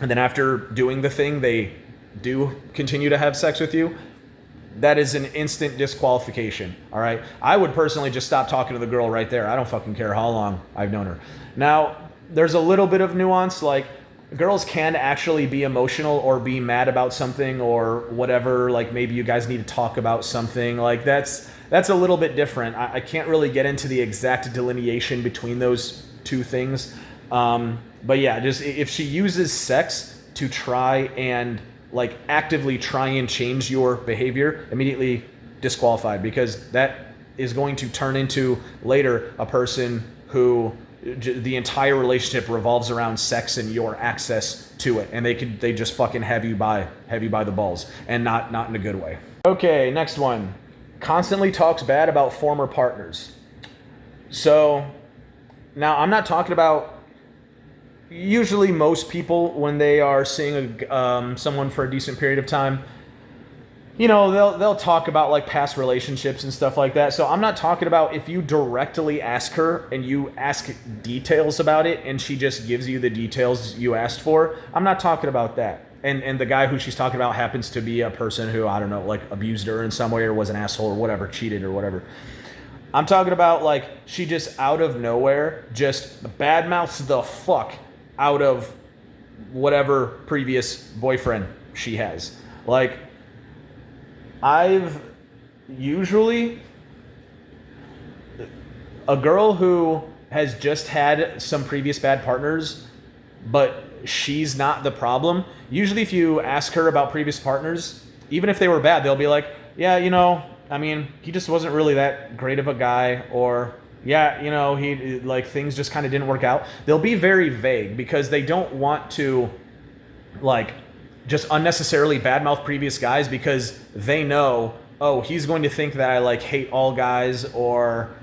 and then after doing the thing, they do continue to have sex with you, that is an instant disqualification, all right? I would personally just stop talking to the girl right there. I don't fucking care how long I've known her. Now, there's a little bit of nuance, like, girls can actually be emotional or be mad about something or whatever. Like, maybe you guys need to talk about something. Like, that's a little bit different. I can't really get into the exact delineation between those two things. But yeah, just if she uses sex to try and like actively try and change your behavior, immediately disqualified, because that is going to turn into later a person who the entire relationship revolves around sex and your access to it, and they just fucking have you by the balls, and not in a good way. Okay, next one. Constantly talks bad about former partners. So now I'm not talking about, usually most people when they are seeing someone for a decent period of time, you know, they'll talk about like past relationships and stuff like that. So I'm not talking about if you directly ask her and you ask details about it and she just gives you the details you asked for. I'm not talking about that. And the guy who she's talking about happens to be a person who, I don't know, like abused her in some way or was an asshole or whatever, cheated or whatever. I'm talking about like she just out of nowhere just badmouths the fuck out of whatever previous boyfriend she has. Like, I've usually, a girl who has just had some previous bad partners, but she's not the problem. Usually if you ask her about previous partners, even if they were bad, they'll be like, yeah, you know, I mean, he just wasn't really that great of a guy, or yeah, you know, he, like, things just kind of didn't work out. They'll be very vague because they don't want to, like, just unnecessarily badmouth previous guys, because they know, oh, he's going to think that I like hate all guys, or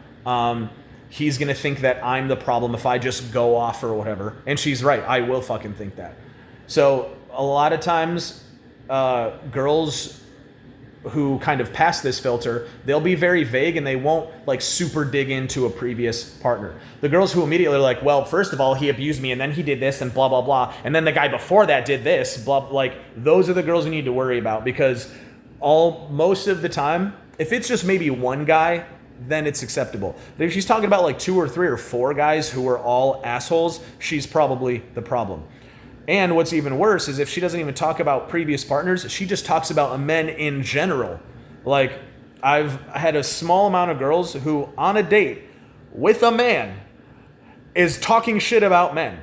he's gonna think that I'm the problem if I just go off or whatever. And she's right, I will fucking think that. So a lot of times, girls who kind of pass this filter, they'll be very vague and they won't like super dig into a previous partner. The girls who immediately are like, well, first of all, he abused me and then he did this and blah, blah, blah. And then the guy before that did this, blah, like those are the girls you need to worry about, because most of the time, if it's just maybe one guy, then it's acceptable. But if she's talking about like 2 or 3 or 4 guys who are all assholes, she's probably the problem. And what's even worse is if she doesn't even talk about previous partners, she just talks about men in general. Like, I've had a small amount of girls who, on a date with a man, is talking shit about men.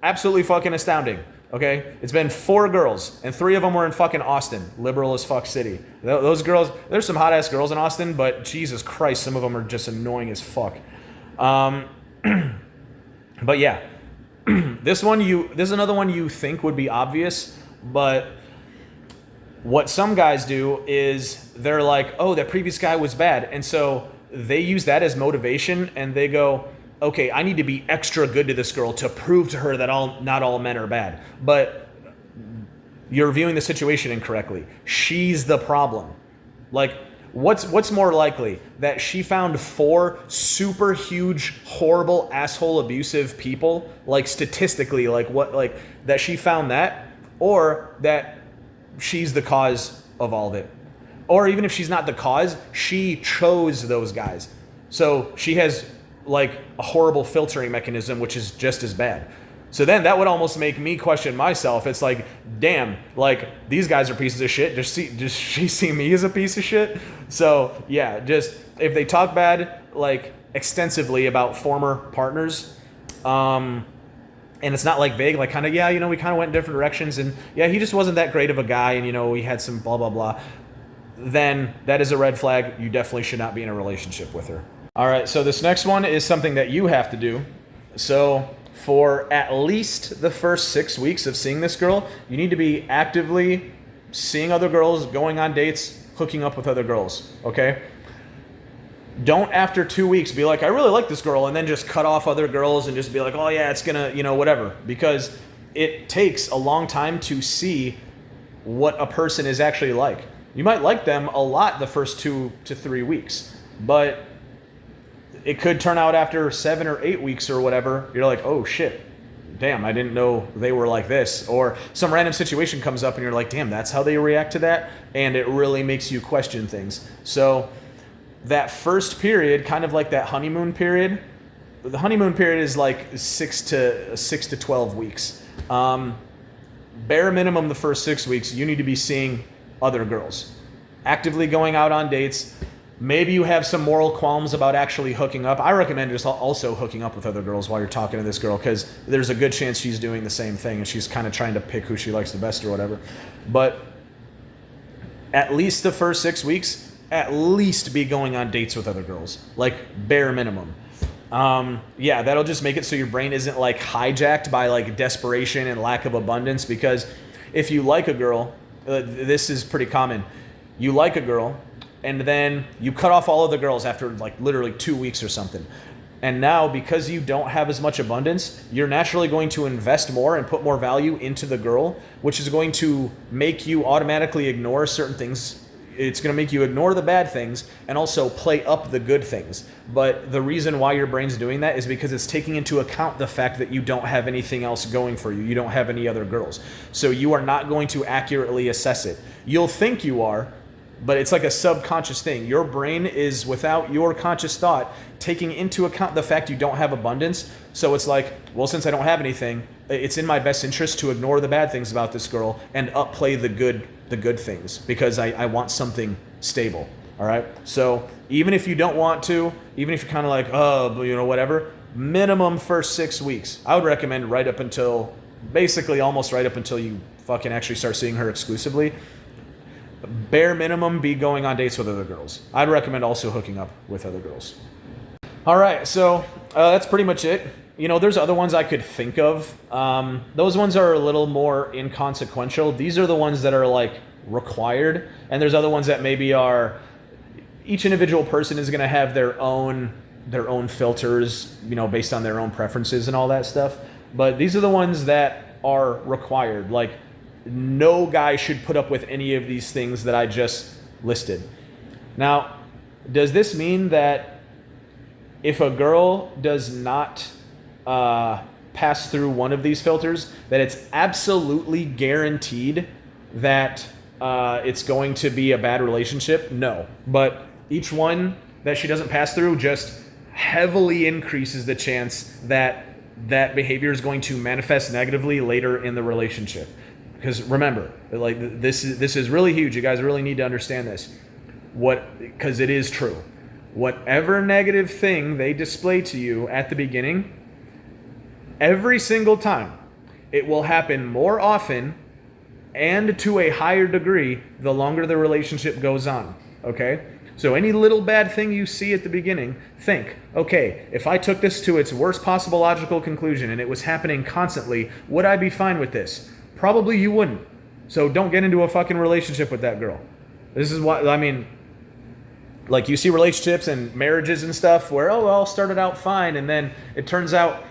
Absolutely fucking astounding. Okay? It's been 4 girls, and 3 of them were in fucking Austin, liberal as fuck city. Those girls, there's some hot ass girls in Austin, but Jesus Christ, some of them are just annoying as fuck. But yeah. This is another one you think would be obvious, but what some guys do is they're like, oh, that previous guy was bad. And so they use that as motivation and they go, okay, I need to be extra good to this girl to prove to her that not all men are bad. But you're viewing the situation incorrectly. She's the problem. Like, what's more likely? That she found 4 super huge, horrible, asshole, abusive people, like statistically, that she found that, or that she's the cause of all of it? Or even if she's not the cause, she chose those guys. So she has like a horrible filtering mechanism, which is just as bad. So then that would almost make me question myself. It's like, damn, like these guys are pieces of shit. Does she see me as a piece of shit? So yeah, just if they talk bad, like extensively about former partners, and it's not like vague, like kind of, yeah, we kind of went in different directions and yeah, he just wasn't that great of a guy and we had some blah, blah, blah. Then that is a red flag. You definitely should not be in a relationship with her. All right. So this next one is something that you have to do. So for at least the first 6 weeks of seeing this girl, you need to be actively seeing other girls, going on dates, hooking up with other girls, okay? Don't after 2 weeks be like, I really like this girl, and then just cut off other girls and just be like, oh yeah, it's gonna, whatever. Because it takes a long time to see what a person is actually like. You might like them a lot the first 2 to 3 weeks, but it could turn out after 7 or 8 weeks or whatever, you're like, oh shit, damn, I didn't know they were like this. Or some random situation comes up and you're like, damn, that's how they react to that. And it really makes you question things. So that first period, kind of like that honeymoon period, the honeymoon period is like 6 to 12 weeks. Bare minimum the first 6 weeks, you need to be seeing other girls, actively going out on dates. Maybe you have some moral qualms about actually hooking up. I recommend just also hooking up with other girls while you're talking to this girl, because there's a good chance she's doing the same thing and she's kind of trying to pick who she likes the best or whatever. But at least the first 6 weeks, at least be going on dates with other girls, like bare minimum. Yeah, that'll just make it so your brain isn't like hijacked by like desperation and lack of abundance. Because if you like a girl, this is pretty common. You like a girl, and then you cut off all of the girls after like literally 2 weeks or something. And now, because you don't have as much abundance, you're naturally going to invest more and put more value into the girl, which is going to make you automatically ignore certain things. It's going to make you ignore the bad things and also play up the good things. But the reason why your brain's doing that is because it's taking into account the fact that you don't have anything else going for you. You don't have any other girls. So you are not going to accurately assess it. You'll think you are, but it's like a subconscious thing. Your brain is, without your conscious thought, taking into account the fact you don't have abundance. So it's like, well, since I don't have anything, it's in my best interest to ignore the bad things about this girl and upplay the good things, because I want something stable. All right. So even if you don't want to, even if you're kind of like, oh, whatever, minimum first 6 weeks. I would recommend basically almost right up until you fucking actually start seeing her exclusively. Bare minimum, be going on dates with other girls. I'd recommend also hooking up with other girls. All right, so that's pretty much it. There's other ones I could think of. Those ones are a little more inconsequential. These are the ones that are like required, and there's other ones that maybe are, each individual person is going to have their own their own filters, based on their own preferences and all that stuff. But these are the ones that are required. Like, no guy should put up with any of these things that I just listed. Now, does this mean that if a girl does not pass through one of these filters, that it's absolutely guaranteed that it's going to be a bad relationship? No. But each one that she doesn't pass through just heavily increases the chance that that behavior is going to manifest negatively later in the relationship. Because remember, like, this is really huge. You guys really need to understand this. Because it is true. Whatever negative thing they display to you at the beginning, every single time, it will happen more often and to a higher degree the longer the relationship goes on. Okay? So any little bad thing you see at the beginning, think, okay, if I took this to its worst possible logical conclusion and it was happening constantly, would I be fine with this? Probably you wouldn't. So don't get into a fucking relationship with that girl. This is why, like, you see relationships and marriages and stuff where, all started out fine, and then it turns out,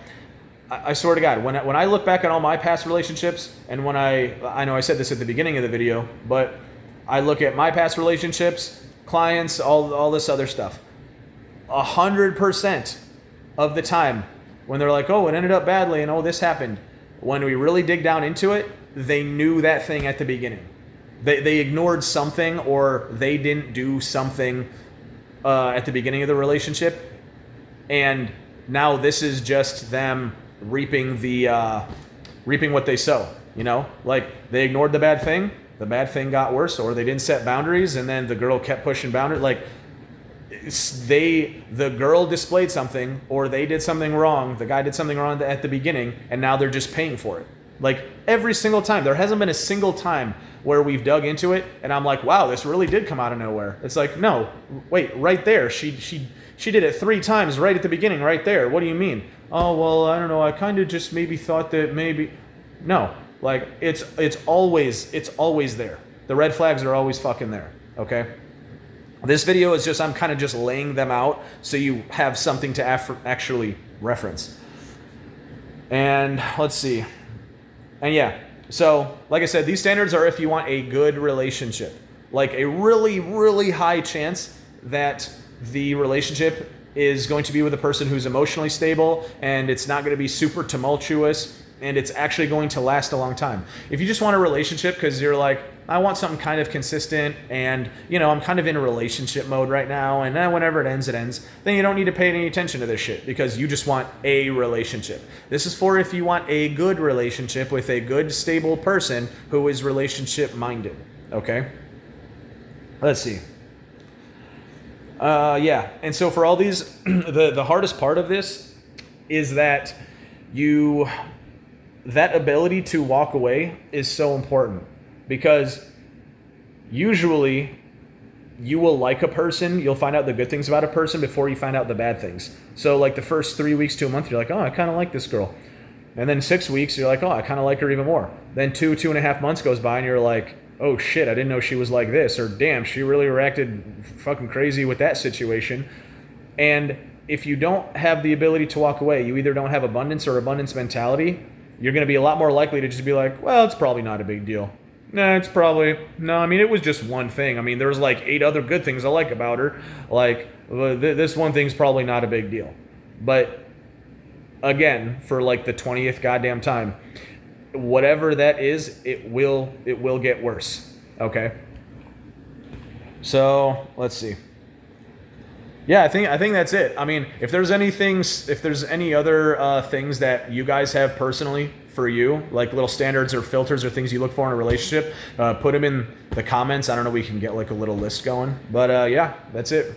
I swear to God, when I look back on all my past relationships, and when I know I said this at the beginning of the video, but I look at my past relationships, clients, all this other stuff, 100% of the time when they're like, it ended up badly and this happened, when we really dig down into it, they knew that thing at the beginning. They ignored something, or they didn't do something at the beginning of the relationship, and now this is just them reaping what they sow. Like, they ignored the bad thing got worse, or they didn't set boundaries, and then the girl kept pushing boundaries. Like, the girl displayed something, or they did something wrong, the guy did something wrong at the beginning, and now they're just paying for it. Like, every single time. There hasn't been a single time where we've dug into it and I'm like, wow, this really did come out of nowhere. It's like, no, wait, right there. She did it 3 times right at the beginning, right there. What do you mean? Oh, well, I don't know. I kind of just maybe thought that maybe. No, like, it's always there. The red flags are always fucking there. Okay. This video is just, I'm kind of just laying them out so you have something to actually reference. And let's see. And yeah, so like I said, these standards are if you want a good relationship, like a really, really high chance that the relationship is going to be with a person who's emotionally stable, and it's not going to be super tumultuous, and it's actually going to last a long time. If you just want a relationship because you're like, I want something kind of consistent, and I'm kind of in a relationship mode right now, and then whenever it ends, then you don't need to pay any attention to this shit because you just want a relationship. This is for if you want a good relationship with a good, stable person who is relationship minded. Okay? Let's see. Yeah, and so for all these, the hardest part of this is that that ability to walk away is so important. Because usually you will like a person, you'll find out the good things about a person before you find out the bad things. So like the first 3 weeks to a month, you're like, I kind of like this girl. And then 6 weeks, you're like, I kind of like her even more. Then 2.5 months goes by and you're like, oh shit, I didn't know she was like this. Or damn, she really reacted fucking crazy with that situation. And if you don't have the ability to walk away, you either don't have abundance or abundance mentality, you're going to be a lot more likely to just be like, well, it's probably not a big deal. It was just one thing. I mean, there's like 8 other good things I like about her. Like, this one thing's probably not a big deal. But again, for like the 20th goddamn time, whatever that is, it will get worse. Okay? So, let's see. Yeah, I think that's it. I mean, if there's any other things that you guys have personally for you, like little standards or filters or things you look for in a relationship, put them in the comments. I don't know, we can get like a little list going. But yeah, that's it.